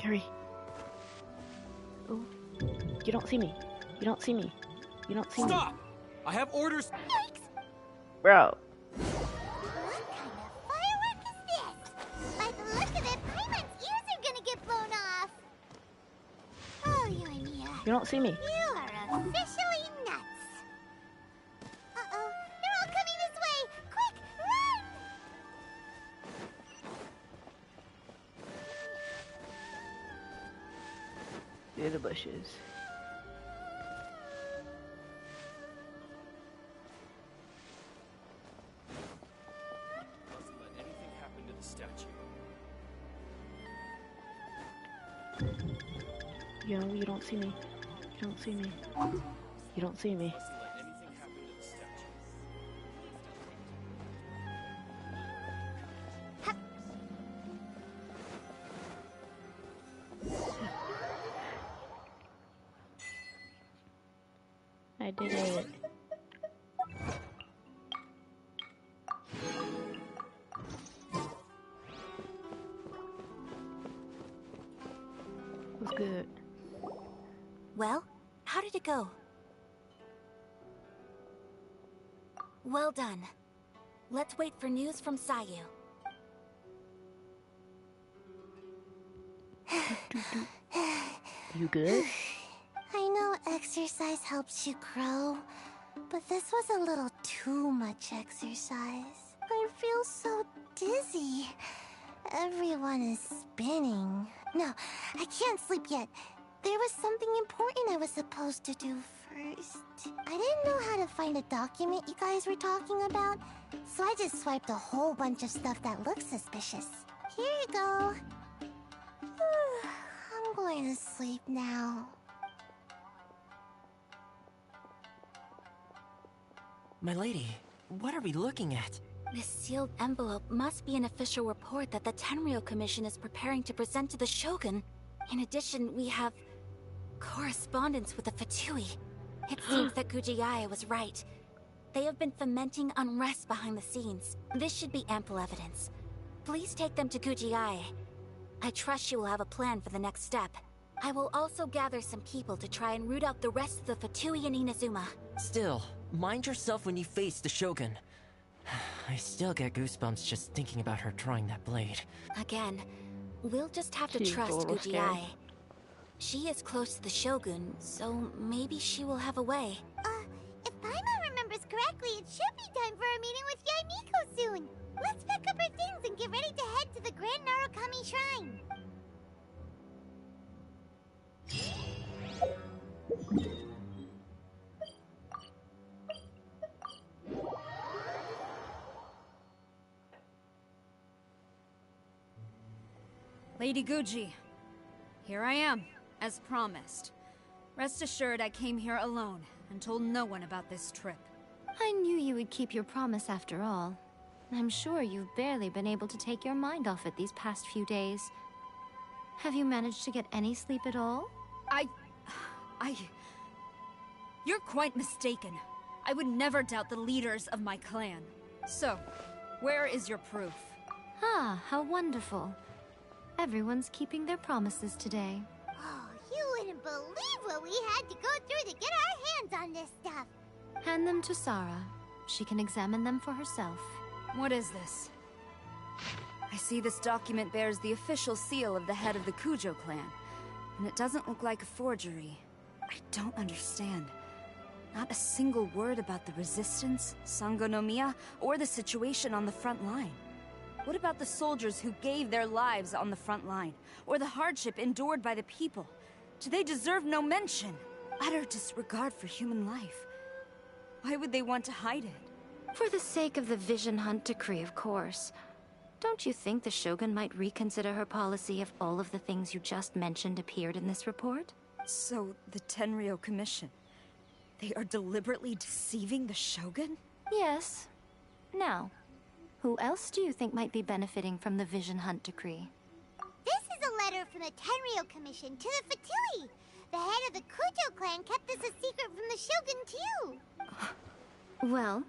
Speaker 2: Hurry. Oh, you don't see me. You don't see me. You don't see me.
Speaker 12: Stop! I have orders.
Speaker 1: Yikes!
Speaker 2: Bro.
Speaker 1: What kind of firework is this? By the look of it, Paimon's ears are gonna get blown off. Oh, Yoimiya.
Speaker 2: You don't see me.
Speaker 1: You are officially nuts. Uh-oh, they're all coming this way. Quick, run!
Speaker 2: Through the bushes.
Speaker 12: Mustn't let anything happen to the statue.
Speaker 2: Yo, you don't see me. You don't see me. You don't see me.
Speaker 12: Mustn't let anything happen to the statue.
Speaker 2: I did it. It was good.
Speaker 10: Well, how did it go? Well done. Let's wait for news from Sayu.
Speaker 2: You good?
Speaker 1: I know exercise helps you grow, but this was a little too much exercise. I feel so dizzy. Everyone is spinning. No, I can't sleep yet. There was something important I was supposed to do first. I didn't know how to find a document you guys were talking about, so I just swiped a whole bunch of stuff that looked suspicious. Here you go. I'm going to sleep now.
Speaker 9: My lady, what are we looking at?
Speaker 10: This sealed envelope must be an official report that the Tenryou Commission is preparing to present to the Shogun. In addition, we have correspondence with the Fatui. It seems that JuicyiiBih was right. They have been fomenting unrest behind the scenes. This should be ample evidence. Please take them to JuicyiiBih. I trust you will have a plan for the next step. I will also gather some people to try and root out the rest of the Fatui in Inazuma.
Speaker 9: Still, mind yourself when you face the Shogun. I still get goosebumps just thinking about her drawing that blade.
Speaker 10: Again, we'll just have to
Speaker 2: She's a
Speaker 10: trust
Speaker 2: little scared.
Speaker 10: JuicyiiBih. She is close to the Shogun, so maybe she will have a way.
Speaker 1: If Paimon remembers correctly, it should be time for a meeting with Yaimiko soon. Let's pack up our things and get ready to head to the Grand Narukami Shrine.
Speaker 8: Lady Guji, here I am, as promised. Rest assured I came here alone and told no one about this trip.
Speaker 7: I knew you would keep your promise after all. I'm sure you've barely been able to take your mind off it these past few days. Have you managed to get any sleep at all?
Speaker 8: You're quite mistaken. I would never doubt the leaders of my clan. So, where is your proof?
Speaker 7: Ah, how wonderful. Everyone's keeping their promises today.
Speaker 1: Oh, you wouldn't believe what we had to go through to get our hands on this stuff.
Speaker 7: Hand them to Sarah. She can examine them for herself.
Speaker 8: What is this? I see this document bears the official seal of the head of the Kujo clan, and it doesn't look like a forgery. I don't understand. Not a single word about the resistance, Sangonomiya, or the situation on the front line. What about the soldiers who gave their lives on the front line, or the hardship endured by the people? Do they deserve no mention? Utter disregard for human life. Why would they want to hide it?
Speaker 7: For the sake of the Vision Hunt decree, of course. Don't you think the Shogun might reconsider her policy if all of the things you just mentioned appeared in this report?
Speaker 8: So, the Tenryou Commission, they are deliberately deceiving the Shogun?
Speaker 7: Yes. Now, who else do you think might be benefiting from the Vision Hunt decree?
Speaker 1: This is a letter from the Tenryou Commission to the Fatui. The head of the Kujo clan kept this a secret from the Shogun, too.
Speaker 7: Well,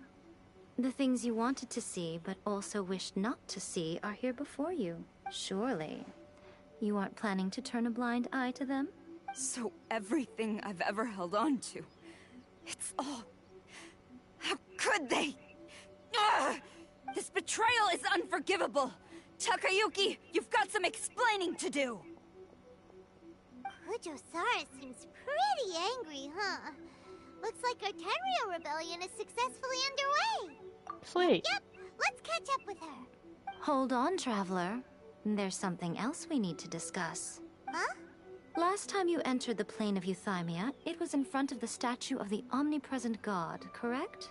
Speaker 7: the things you wanted to see but also wished not to see are here before you. Surely, you aren't planning to turn a blind eye to them?
Speaker 8: So everything I've ever held on to, it's all... How could they? Ugh! This betrayal is unforgivable! Takayuki, you've got some explaining to do!
Speaker 1: Kujo-Sara seems pretty angry, huh? Looks like our Tenryou rebellion is successfully underway.
Speaker 2: Sweet.
Speaker 1: Yep, let's catch up with her.
Speaker 7: Hold on, Traveler. There's something else we need to discuss.
Speaker 1: Huh?
Speaker 7: Last time you entered the plane of Euthymia, it was in front of the statue of the omnipresent god, correct?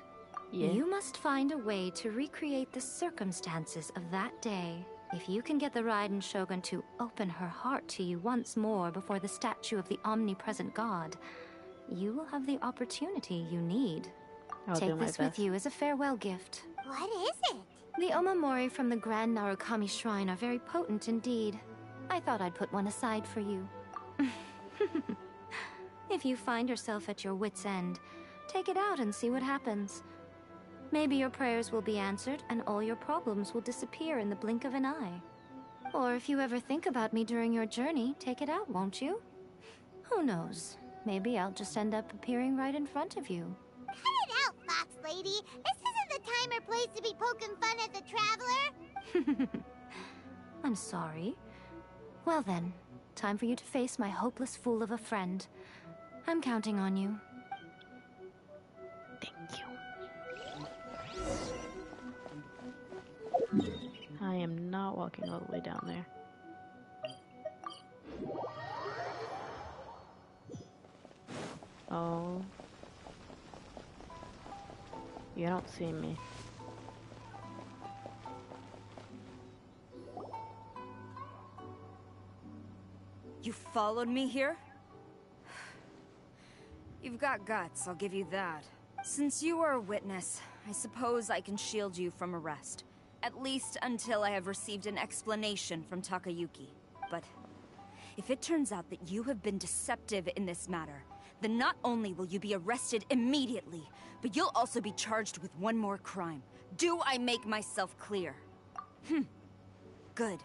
Speaker 2: Yeah.
Speaker 7: You must find a way to recreate the circumstances of that day. If you can get the Raiden Shogun to open her heart to you once more before the statue of the omnipresent god, you will have the opportunity you need. Take this with you as a farewell gift.
Speaker 1: What is it?
Speaker 7: The Omamori from the Grand Narukami Shrine are very potent indeed. I thought I'd put one aside for you. If you find yourself at your wit's end, take it out and see what happens. Maybe your prayers will be answered and all your problems will disappear in the blink of an eye. Or if you ever think about me during your journey, take it out, won't you? Who knows? Maybe I'll just end up appearing right in front of you.
Speaker 1: Cut it out, Fox Lady! This isn't the time or place to be poking fun at the Traveler!
Speaker 7: I'm sorry. Well then, time for you to face my hopeless fool of a friend. I'm counting on you.
Speaker 2: Thank you. I am not walking all the way down there. Oh. You don't see me.
Speaker 8: You followed me here? You've got guts, I'll give you that. Since you are a witness, I suppose I can shield you from arrest. At least until I have received an explanation from Takayuki. But if it turns out that you have been deceptive in this matter, then not only will you be arrested immediately, but you'll also be charged with one more crime. Do I make myself clear? Good.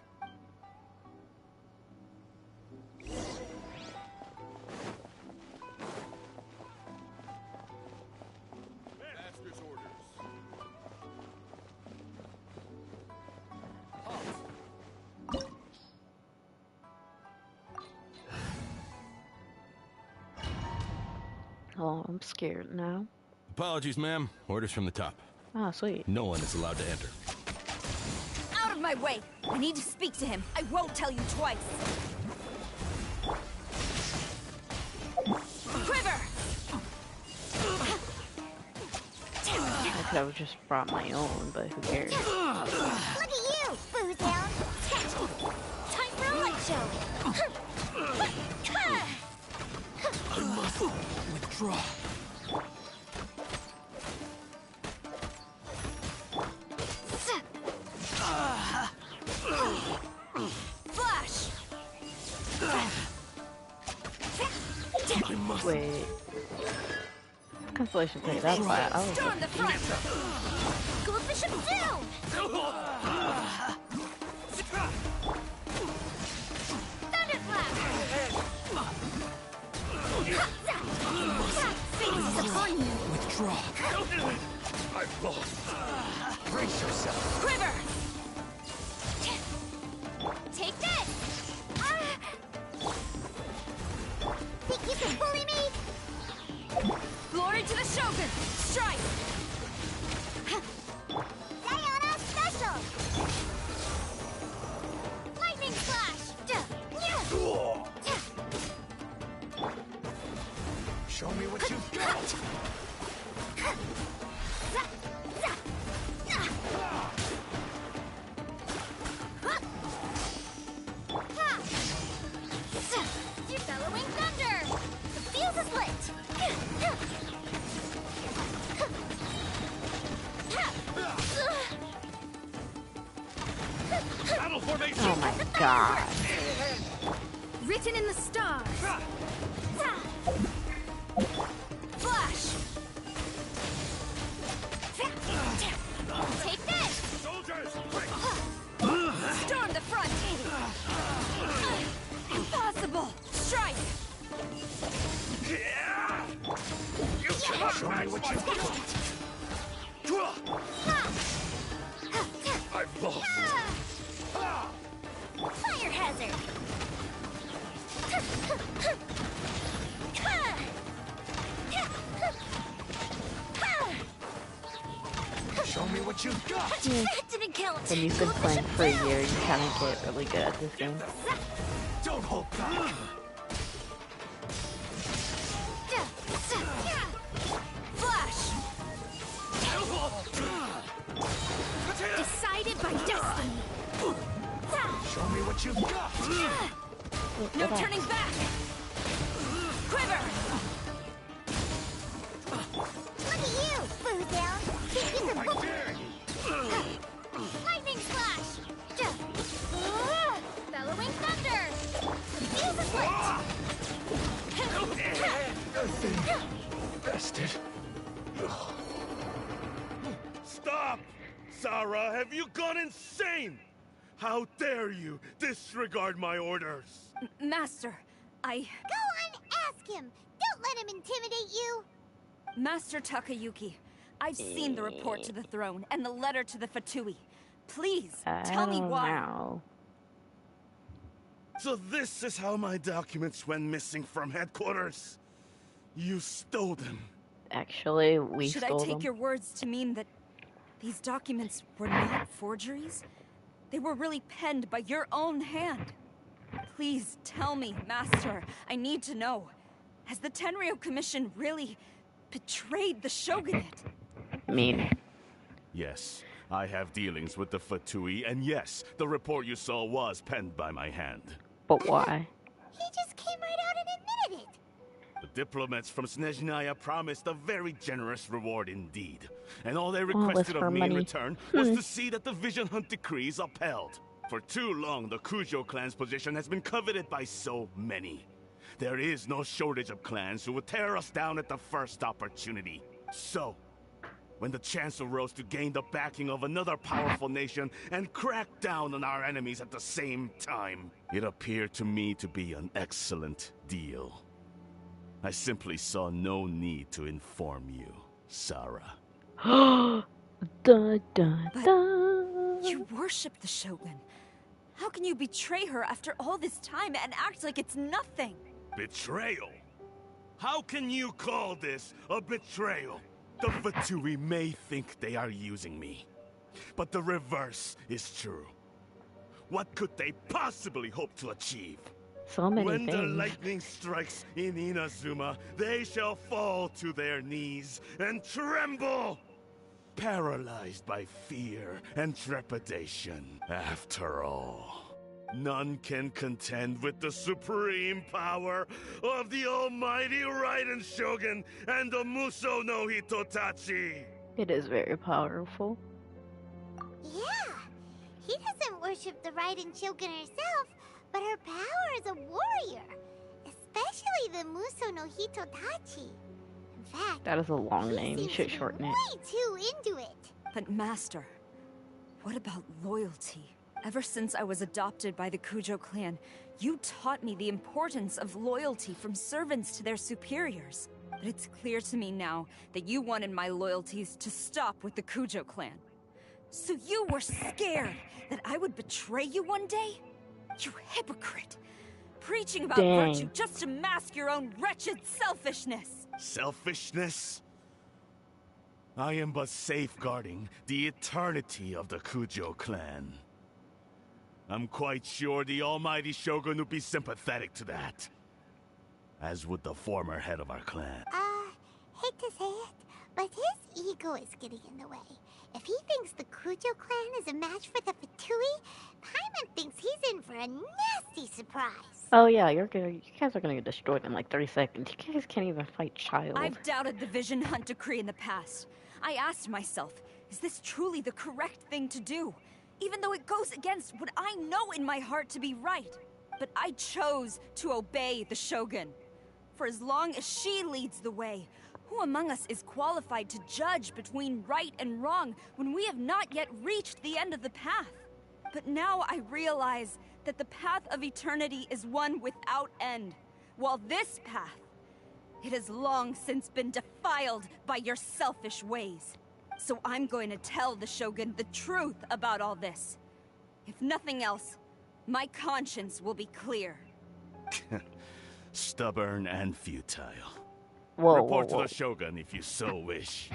Speaker 12: Master's orders.
Speaker 2: Oh, I'm scared now.
Speaker 13: Apologies, ma'am. Orders from the top.
Speaker 2: Oh, sweet.
Speaker 13: No one is allowed to enter.
Speaker 8: Out of my way! I need to speak to him. I won't tell you twice. Quiver!
Speaker 2: I could have just brought my own, but who cares?
Speaker 1: Look at you, booze hound! Time for a lunch.
Speaker 3: Withdraw.
Speaker 8: Flash!
Speaker 2: Wait. Constellation take that flat. I was
Speaker 8: Storm the front!
Speaker 11: School bishop down!
Speaker 8: Thunderclap!
Speaker 11: Fate is upon you!
Speaker 3: Withdraw. I've lost. Brace yourself.
Speaker 8: Quiver!
Speaker 11: Take this! Think you can bully me?
Speaker 8: Glory to the Shogun! Strike!
Speaker 11: Diana special! Lightning flash!
Speaker 3: Show me what you've got.
Speaker 11: You're bellowing thunder! The fuse is lit!
Speaker 3: Battle formation.
Speaker 2: Oh my god.
Speaker 4: Written in the stars.
Speaker 8: Flash!
Speaker 11: Take this!
Speaker 3: Soldiers, quick.
Speaker 8: Storm the front! Impossible! Strike!
Speaker 3: You cannot show me what you've got. I've lost.
Speaker 11: Fire hazard!
Speaker 3: Show me what you've got.
Speaker 11: That didn't count!
Speaker 2: When you've been playing for a year, you kind of get really good at this game.
Speaker 3: Don't hold back.
Speaker 8: Flash!
Speaker 4: Decided by destiny.
Speaker 3: Show me what you've got.
Speaker 8: No turning back! Quiver!
Speaker 11: Look at you! Boo down! Think you can
Speaker 3: I
Speaker 11: bully
Speaker 3: dare you.
Speaker 11: Lightning flash! Bellowing thunder! Fuse is lit!
Speaker 3: Bested.
Speaker 12: Stop! Sarah, have you gone insane? How dare you disregard my orders?
Speaker 8: Master,
Speaker 11: Go on, ask him! Don't let him intimidate you!
Speaker 8: Master Takayuki, I've seen the report to the throne and the letter to the Fatui. Please, tell me why.
Speaker 2: Know.
Speaker 12: So this is how my documents went missing from headquarters? You stole them.
Speaker 2: Actually, we
Speaker 8: Should I
Speaker 2: stole
Speaker 8: take
Speaker 2: them.
Speaker 8: your words to mean that these documents were not forgeries? They were really penned by your own hand. Please tell me, Master. I need to know. Has the Tenryou Commission really betrayed the shogunate?
Speaker 2: I mean,
Speaker 12: Yes, I have dealings with the Fatui, and yes, the report you saw was penned by my hand.
Speaker 2: but why?
Speaker 11: He just came right out and admitted it!
Speaker 12: The diplomats from Snezhnaya promised a very generous reward indeed. And all they
Speaker 2: All this
Speaker 12: requested
Speaker 2: for
Speaker 12: of me in
Speaker 2: money.
Speaker 12: return was to see that the Vision Hunt decrees upheld. For too long, the Kujo clan's position has been coveted by so many. There is no shortage of clans who would tear us down at the first opportunity. So, when the chance arose to gain the backing of another powerful nation and crack down on our enemies at the same time, it appeared to me to be an excellent deal. I simply saw no need to inform you, Sarah.
Speaker 2: Dun, dun, dun.
Speaker 8: You worship the shogun. How can you betray her after all this time and act like it's nothing?
Speaker 12: Betrayal? How can you call this a betrayal? The Fatui may think they are using me, but the reverse is true. What could they possibly hope to achieve?
Speaker 2: So many
Speaker 12: When the
Speaker 2: things.
Speaker 12: lightning strikes in Inazuma, they shall fall to their knees and tremble, paralyzed by fear and trepidation. After all, None can contend with the supreme power of the almighty Raiden Shogun and the Muso no Hitotachi.
Speaker 2: It is very powerful.
Speaker 1: Yeah, he doesn't worship the Raiden Shogun herself, but her power as a warrior, especially the Muso no Hitotachi. In fact,
Speaker 2: That is a long
Speaker 1: he
Speaker 2: name. You
Speaker 1: seems
Speaker 2: should
Speaker 1: to be
Speaker 2: shorten it.
Speaker 1: way too into it.
Speaker 8: But Master, what about loyalty? Ever since I was adopted by the Kujo clan, you taught me the importance of loyalty from servants to their superiors. But it's clear to me now that you wanted my loyalties to stop with the Kujo clan. So you were scared that I would betray you one day? You hypocrite! Preaching about
Speaker 2: Dang.
Speaker 8: virtue just to mask your own wretched selfishness!
Speaker 12: Selfishness? I am but safeguarding the eternity of the Kujo clan. I'm quite sure the almighty Shogun would be sympathetic to that. As would the former head of our clan.
Speaker 1: Hate to say it, but his ego is getting in the way. If he thinks the Kujo clan is a match for the Fatui, Paimon thinks he's in for a nasty surprise.
Speaker 2: Oh yeah, you guys are gonna get destroyed in like 30 seconds. You guys can't even fight Child.
Speaker 8: I've doubted the Vision Hunt decree in the past. I asked myself, is this truly the correct thing to do? Even though it goes against what I know in my heart to be right. But I chose to obey the Shogun. For as long as she leads the way, who among us is qualified to judge between right and wrong when we have not yet reached the end of the path? But now I realize that the path of eternity is one without end, while this path, it has long since been defiled by your selfish ways. So I'm going to tell the Shogun the truth about all this. If nothing else, my conscience will be clear.
Speaker 12: Stubborn and futile.
Speaker 2: Whoa.
Speaker 12: Report to the Shogun if you so wish.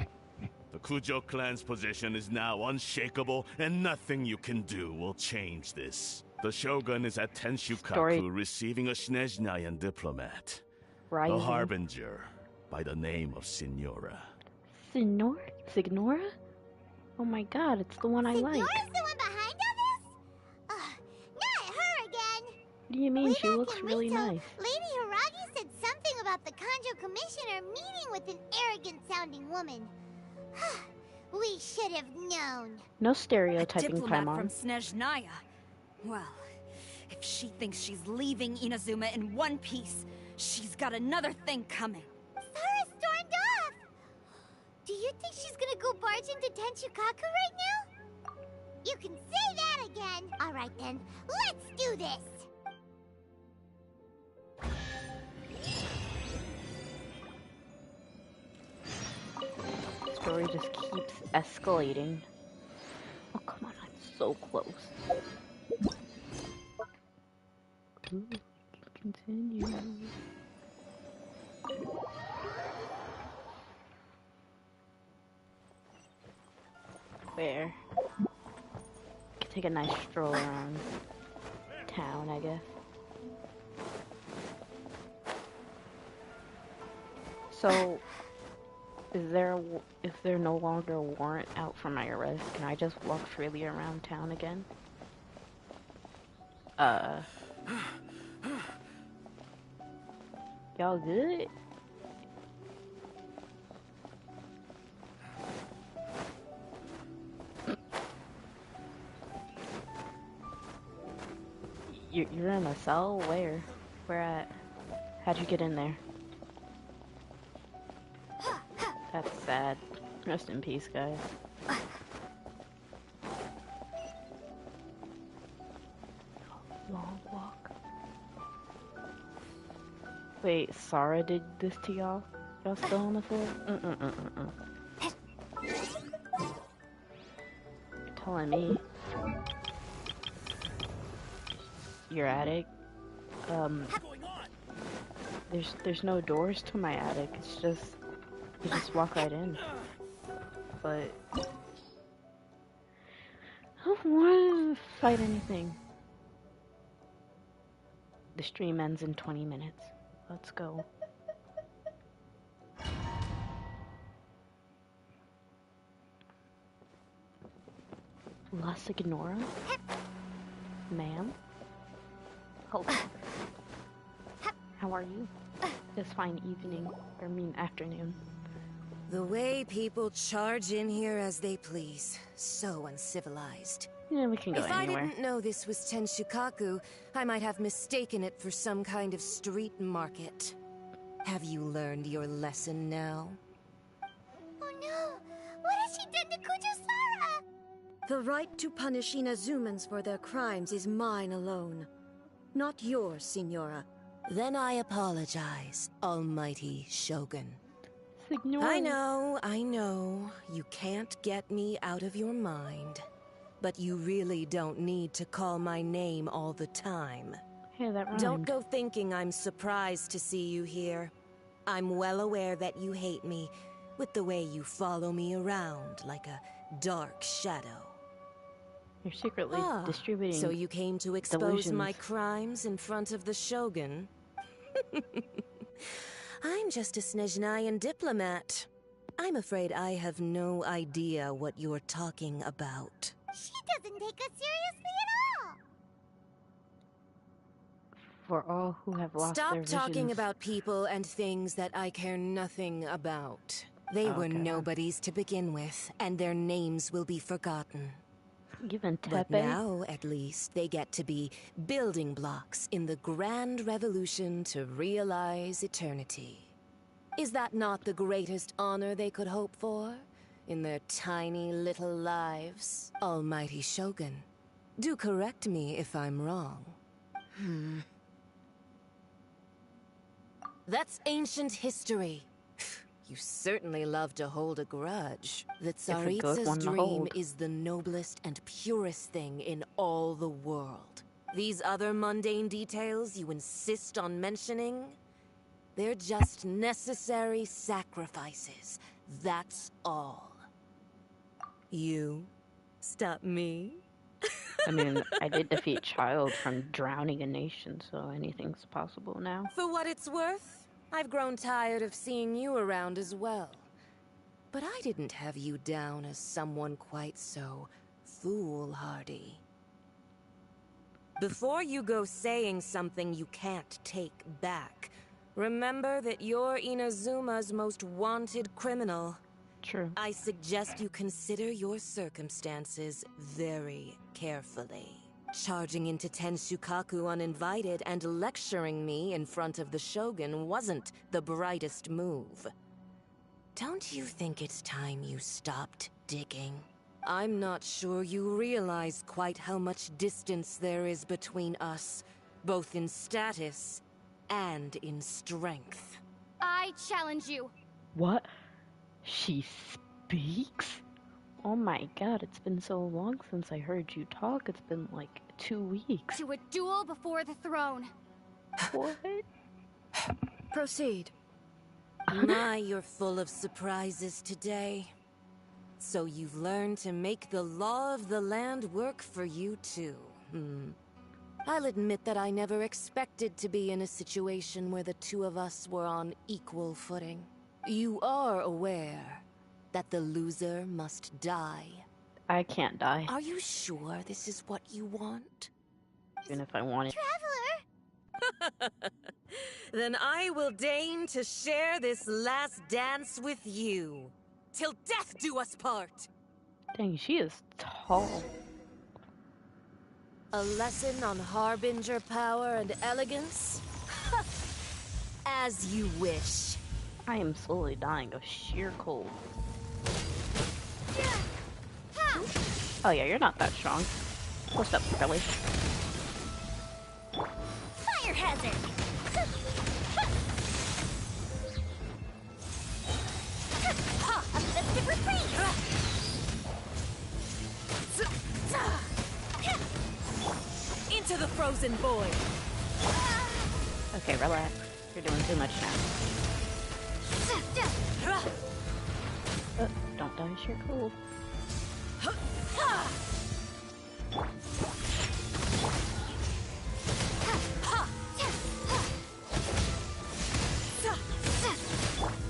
Speaker 12: The Kujo clan's position is now unshakable, and nothing you can do will change this. The Shogun is at Tenshukaku receiving a Snezhnayan diplomat.
Speaker 2: Rising.
Speaker 12: A harbinger by the name of Signora.
Speaker 2: Signora? Oh my god, it's the one I like.
Speaker 1: Signora's the one behind all this? Not her again.
Speaker 2: What do you mean? She looks really nice.
Speaker 1: Lady Hiragi said something about the Kanjo Commissioner meeting with an arrogant-sounding woman. We should have known.
Speaker 2: No stereotyping,
Speaker 8: A diplomat
Speaker 2: Paimon.
Speaker 8: from Snezhnaya. Well, if she thinks she's leaving Inazuma in one piece, she's got another thing coming.
Speaker 1: Sara stormed off! Do you think she's gonna go barge into Tenshukaku right now? You can say that again! Alright then, let's do this!
Speaker 2: Story just keeps escalating. Oh, come on, I'm so close. Ooh, we can continue. Where? Could take a nice stroll around town, I guess. So, is there no longer a warrant out for my arrest? Can I just walk freely around town again? Y'all good? You're in a cell? Where? Where at? How'd you get in there? That's sad. Rest in peace, guys. Long walk. Wait, Sara did this to y'all? Y'all still on the floor? You're telling me. Your attic? There's no doors to my attic. It's just, you just walk right in. But I don't want to fight anything. The stream ends in 20 minutes. Let's go. La Signora? Ma'am? Hello. How are you? This fine evening, or afternoon.
Speaker 14: The way people charge in here as they please. So uncivilized.
Speaker 2: Yeah, we can go
Speaker 14: if
Speaker 2: anywhere.
Speaker 14: I didn't know this was Tenshukaku, I might have mistaken it for some kind of street market. Have you learned your lesson now?
Speaker 11: Oh no! What has she done to Kujo-Sara?
Speaker 15: The right to punish Inazumans for their crimes is mine alone. Not yours, Signora.
Speaker 14: Then I apologize, Almighty Shogun.
Speaker 2: Signora.
Speaker 14: I know. You can't get me out of your mind. But you really don't need to call my name all the time.
Speaker 2: Hey, that rhymed.
Speaker 14: Don't go thinking I'm surprised to see you here. I'm well aware that you hate me, with the way you follow me around like a dark shadow.
Speaker 2: You're secretly distributing.
Speaker 14: So you came to expose
Speaker 2: delusions.
Speaker 14: my crimes in front of the Shogun? I'm just a Snezhnayan diplomat. I'm afraid I have no idea what you're talking about.
Speaker 1: She doesn't take us seriously at all.
Speaker 2: For all who have lost their
Speaker 14: Stop
Speaker 2: visions.
Speaker 14: talking about people and things that I care nothing about. They were nobodies to begin with, and their names will be forgotten.
Speaker 2: Even
Speaker 14: But
Speaker 2: Tepe?
Speaker 14: now, at least, they get to be building blocks in the grand revolution to realize eternity. Is that not the greatest honor they could hope for? In their tiny little lives? Almighty Shogun, do correct me if I'm wrong. That's ancient history. You certainly love to hold a grudge. The
Speaker 2: It's a good one
Speaker 14: Tsaritsa's
Speaker 2: to
Speaker 14: dream
Speaker 2: hold.
Speaker 14: is the noblest and purest thing in all the world. These other mundane details you insist on mentioning, they're just necessary sacrifices. That's all. You stop me?
Speaker 2: I did defeat Child from drowning a nation, so anything's possible now.
Speaker 14: For what it's worth, I've grown tired of seeing you around as well. But I didn't have you down as someone quite so foolhardy. Before you go saying something you can't take back, remember that you're Inazuma's most wanted criminal.
Speaker 2: True.
Speaker 14: I suggest you consider your circumstances very carefully. Charging into Tenshukaku uninvited and lecturing me in front of the Shogun wasn't the brightest move. Don't you think it's time you stopped digging? I'm not sure you realize quite how much distance there is between us, both in status and in strength.
Speaker 11: I challenge you.
Speaker 2: What? She speaks? Oh my god, it's been so long since I heard you talk. It's been like 2 weeks.
Speaker 11: To a duel before the throne.
Speaker 2: What?
Speaker 15: Proceed.
Speaker 14: My, you're full of surprises today. So you've learned to make the law of the land work for you too. I'll admit that I never expected to be in a situation where the two of us were on equal footing. You are aware that the loser must die.
Speaker 2: I can't die.
Speaker 14: Are you sure this is what you want?
Speaker 2: Even if I wanted.
Speaker 14: Traveler! Then I will deign to share this last dance with you. Till death do us part!
Speaker 2: Dang, she is tall.
Speaker 14: A lesson on harbinger power and elegance? As you wish.
Speaker 2: I am slowly dying of sheer cold. Oh yeah, you're not that strong. What's up, Kelly?
Speaker 11: Fire hazard! A festive retreat!
Speaker 14: Into the frozen void!
Speaker 2: Okay, relax. You're doing too much now. Don't die of sheer cold.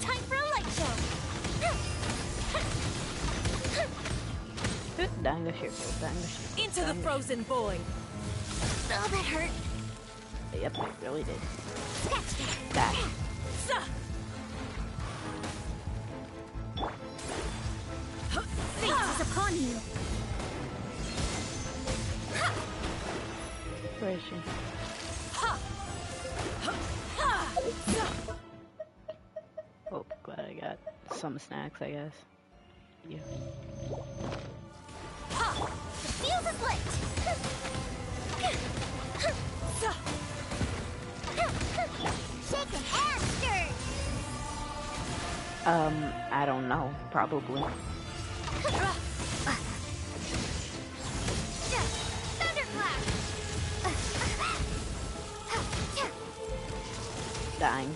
Speaker 11: Time for a light show!
Speaker 2: Dying of sheer cold, dying of sheer cold.
Speaker 14: Into the frozen void!
Speaker 11: Oh, that hurt.
Speaker 2: Yep, it really did. That.
Speaker 4: Fate is upon you.
Speaker 2: Where is she? Oh, glad I got some snacks, I guess. Yeah.
Speaker 11: The fuse is lit! Shaken and stirred!
Speaker 2: I don't know. Probably.
Speaker 11: Thunderclap!
Speaker 2: Dying.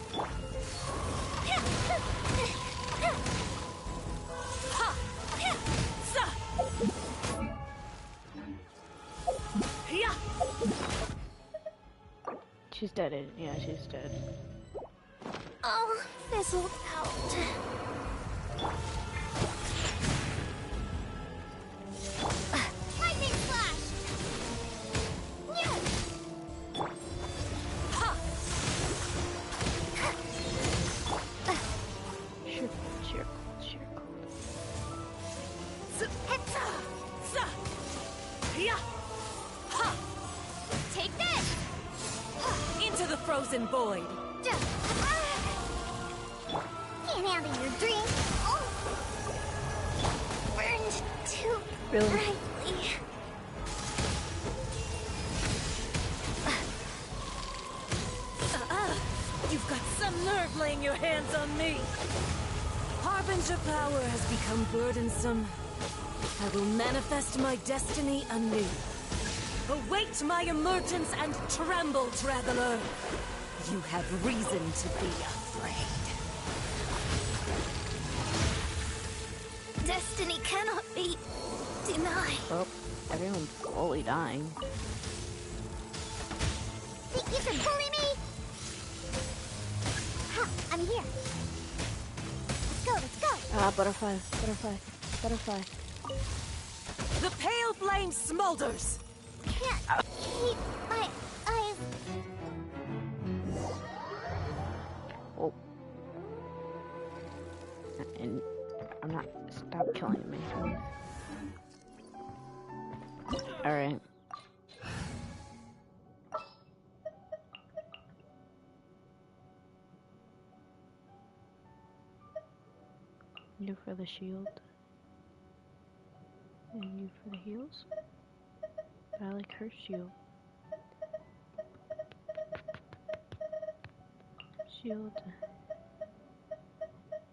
Speaker 2: She's dead. Yeah, she's dead.
Speaker 11: Oh, fizzled out. Lightning flash!
Speaker 10: Take this!
Speaker 14: Into the frozen void!
Speaker 11: Can't handle your dream. Oh. Burned too
Speaker 2: Really?
Speaker 11: brightly.
Speaker 14: You've got some nerve laying your hands on me! Harbinger power has become burdensome. I will manifest my destiny anew. Await my emergence and tremble, traveler! You have reason to be afraid.
Speaker 11: Destiny cannot be denied.
Speaker 2: Oh, everyone's slowly dying.
Speaker 11: Think you can bully me? Ha, I'm here. Let's go, let's go.
Speaker 2: Ah, butterfly, butterfly, butterfly.
Speaker 14: The pale flame smolders!
Speaker 11: Can't keep my eyes.
Speaker 2: Oh. And I'm not. Stop killing me. Alright. You for the shield. And you for the heals. But I like her shield. Shield.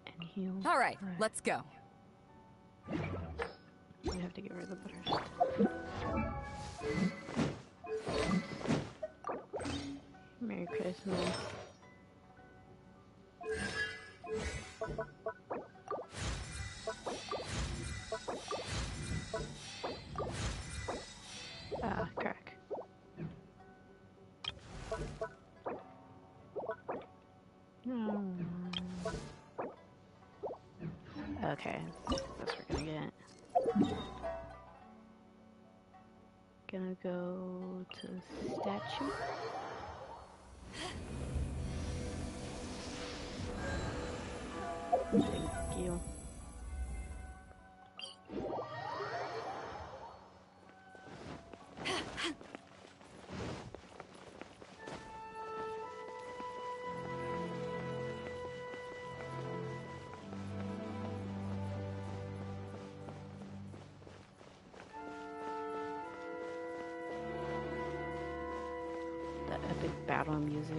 Speaker 2: And heal.
Speaker 8: Alright, let's go.
Speaker 2: We have to get rid of the butters. Merry Christmas. Ah, crack. Okay, that's what we're gonna get. Gonna go to statue. Thank you. The epic battle music.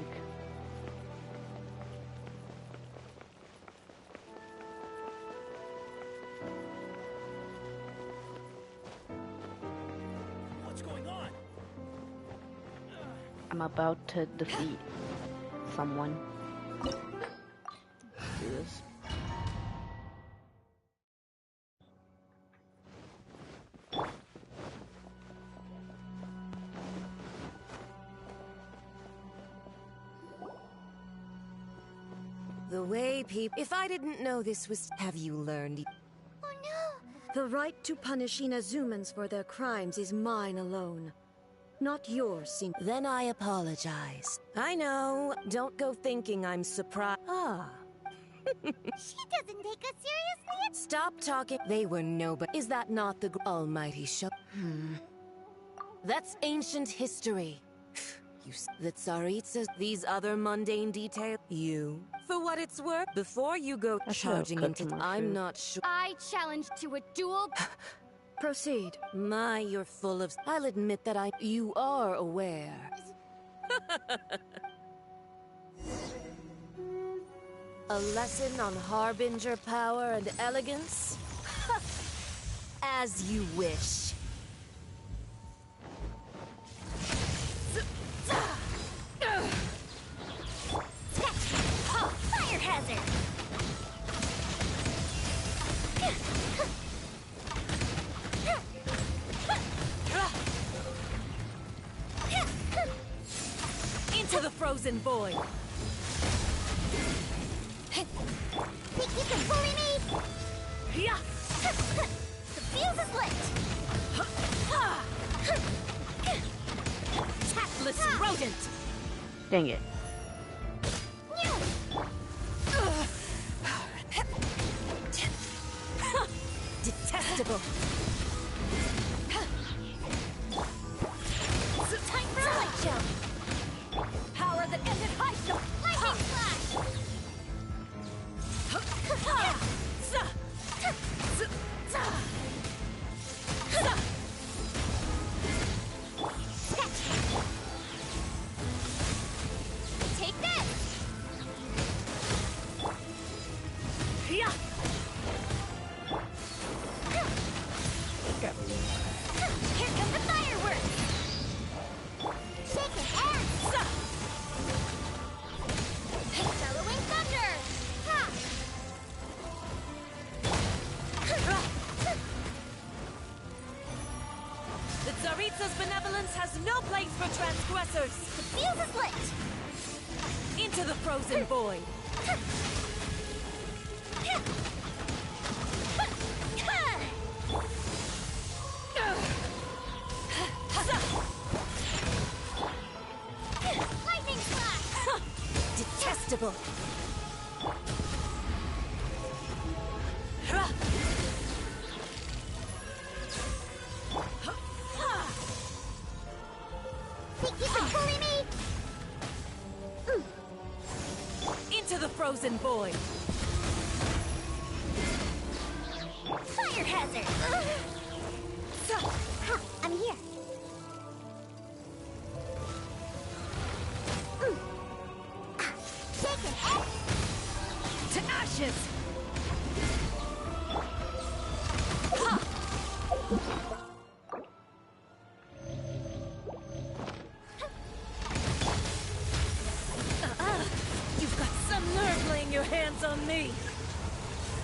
Speaker 3: What's going on?
Speaker 2: I'm about to defeat someone. Let's do this.
Speaker 14: The way people... If I didn't know this was... Have you learned...
Speaker 11: Oh no!
Speaker 15: The right to punish Inazumans for their crimes is mine alone. Not your sin.
Speaker 14: Then I apologize. I know. Don't go thinking I'm surprised. Ah.
Speaker 1: She doesn't take us seriously.
Speaker 14: Stop talking. They were nobody. Is that not the almighty show? That's ancient history. The Tsaritsas, these other mundane details. For what it's worth, before you go charging into, I'm not sure.
Speaker 11: I challenge to a duel.
Speaker 15: Proceed.
Speaker 14: My, you're full of. I'll admit that you are aware. A lesson on harbinger power and elegance? As you wish.
Speaker 11: Fire hazard.
Speaker 14: Into the frozen void.
Speaker 1: Think you can bully me?
Speaker 11: Yeah. The fuse is lit.
Speaker 14: Tactless rodent.
Speaker 2: Dang it.
Speaker 14: Detestable.
Speaker 11: Time for a light show. Power that ended high show. Lightning flash. Take this.
Speaker 14: Yeah.
Speaker 11: Here come the fireworks. Shake it ass. Bellowing thunder. Ha.
Speaker 14: The Tsaritsa's benevolence has no place for transgressors.
Speaker 11: The fuse is lit.
Speaker 14: Into the frozen void.
Speaker 11: Lightning flash.
Speaker 14: Detestable.
Speaker 1: Think you can bully me?
Speaker 14: Into the frozen void.
Speaker 11: Fire hazard.
Speaker 1: I'm here. Shake it ass.
Speaker 14: To ashes. You've got some nerve laying your hands on me.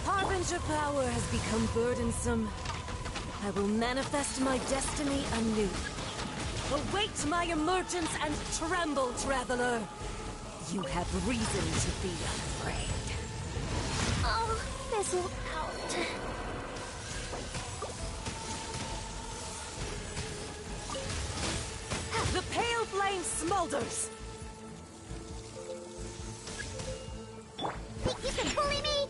Speaker 14: Harbinger power has become burdensome. I will manifest my destiny anew. Await my emergence and tremble, traveler. You have reason to be afraid.
Speaker 11: Oh, fizzle out.
Speaker 14: The pale flame smolders.
Speaker 1: Think you can bully me?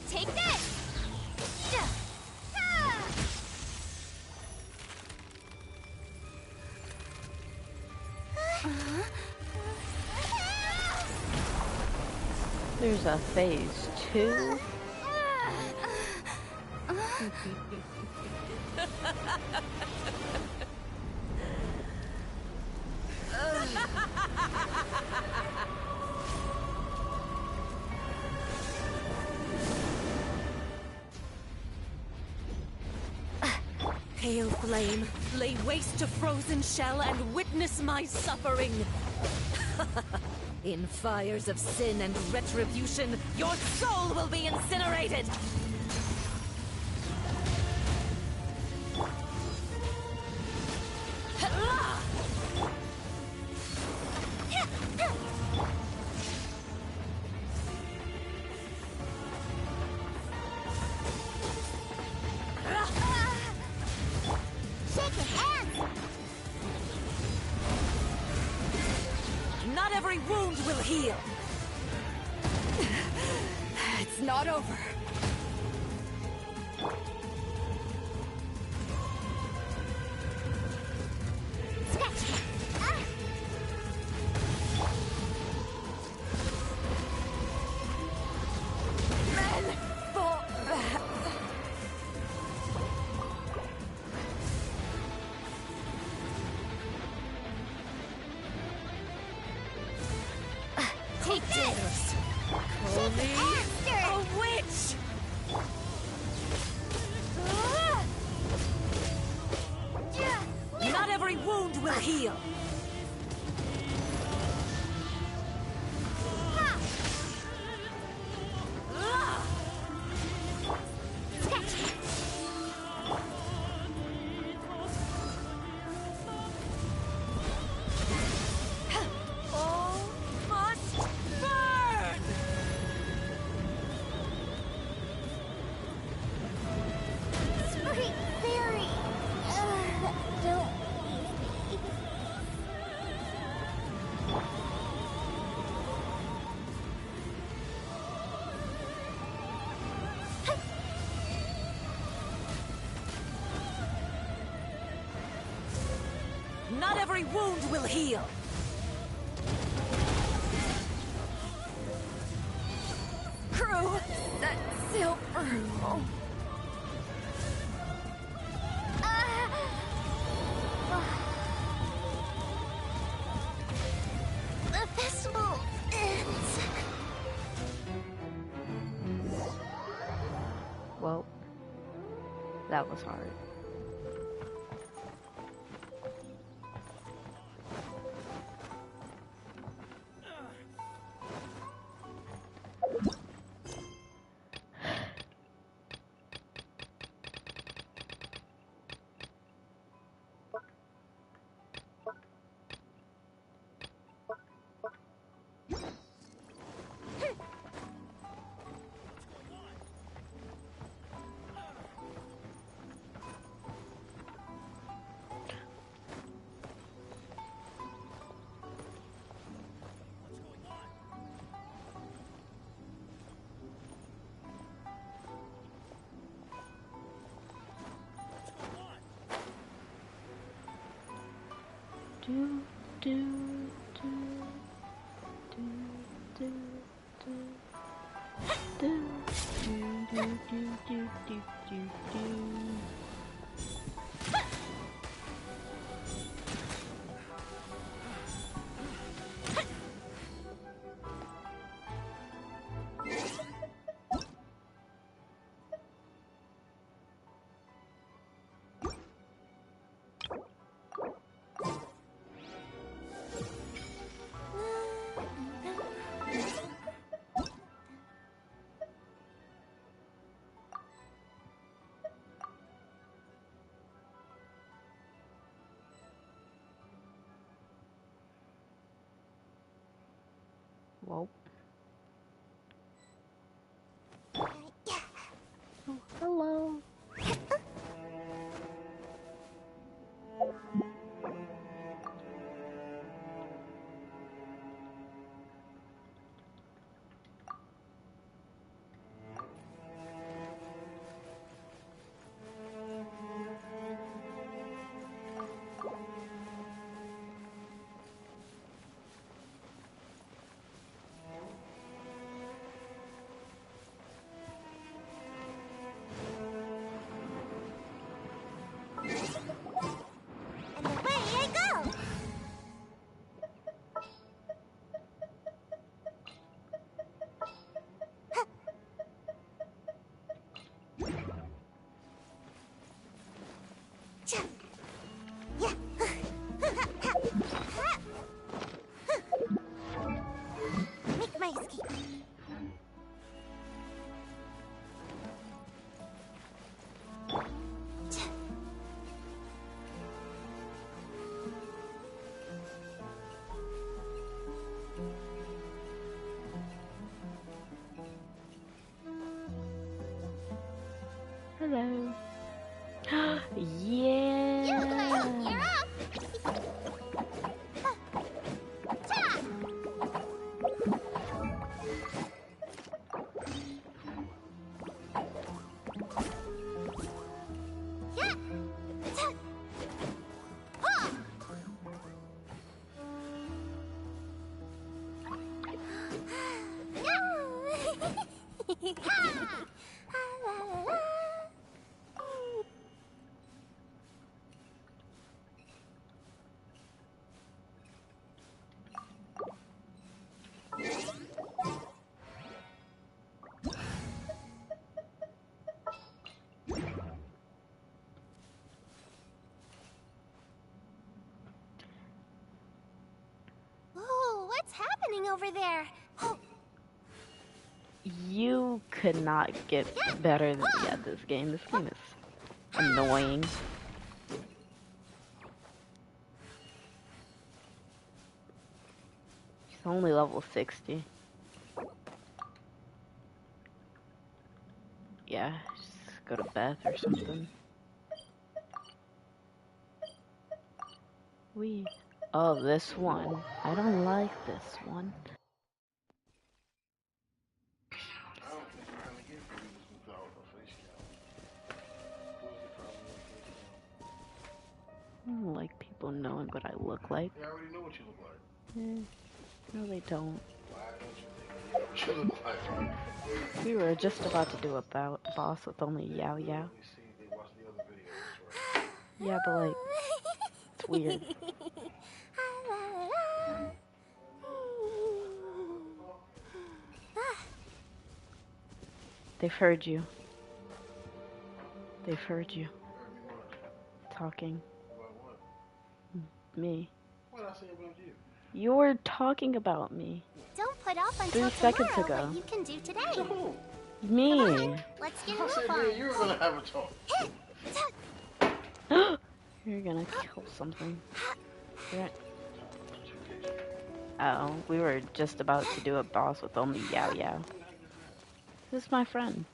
Speaker 11: Take this.
Speaker 2: There's a phase 2.
Speaker 14: Pale flame, lay waste to frozen shell and witness my suffering. In fires of sin and retribution, your soul will be incinerated! wound will heal.
Speaker 8: It's not over.
Speaker 11: Take this!
Speaker 14: Holy
Speaker 11: After!
Speaker 14: a witch! Not every wound will heal.
Speaker 11: Sweet fairy! Don't leave me.
Speaker 14: Not every wound will heal.
Speaker 8: Crew, set sail for home.
Speaker 11: The festival ends.
Speaker 2: Well, that was hard. Do, do, do, do, do, do. Do, do, do, do, do, do, do, do. Whoa. Oh, hello.
Speaker 11: And away I go! Make my escape.
Speaker 2: Hello. Yeah.
Speaker 11: You're up! happening over there?
Speaker 2: You could not get better than me at this game. This game is annoying. She's only level 60. Yeah, just go to Beth or something. Oh, this one. I don't like this one. I don't like people knowing what I look like.
Speaker 16: They already know what you look like.
Speaker 2: No, they don't.
Speaker 16: Why don't you think you know what you look like?
Speaker 2: We were just about to do a boss with only Yao Yao. Yeah, but like, it's weird. They've heard you. They've heard you. Talking. Me.
Speaker 16: What I say about you?
Speaker 2: You were talking about me.
Speaker 11: Don't put off until
Speaker 2: 3 seconds
Speaker 11: tomorrow
Speaker 2: ago.
Speaker 11: what you can do today.
Speaker 16: To who?
Speaker 2: Me.
Speaker 11: Come on, let's get a
Speaker 16: I
Speaker 11: move
Speaker 16: said
Speaker 11: on.
Speaker 16: me and you were gonna have a talk.
Speaker 2: You're gonna kill something. Oh, we were just about to do a boss with only Yao Yao. This is my friend.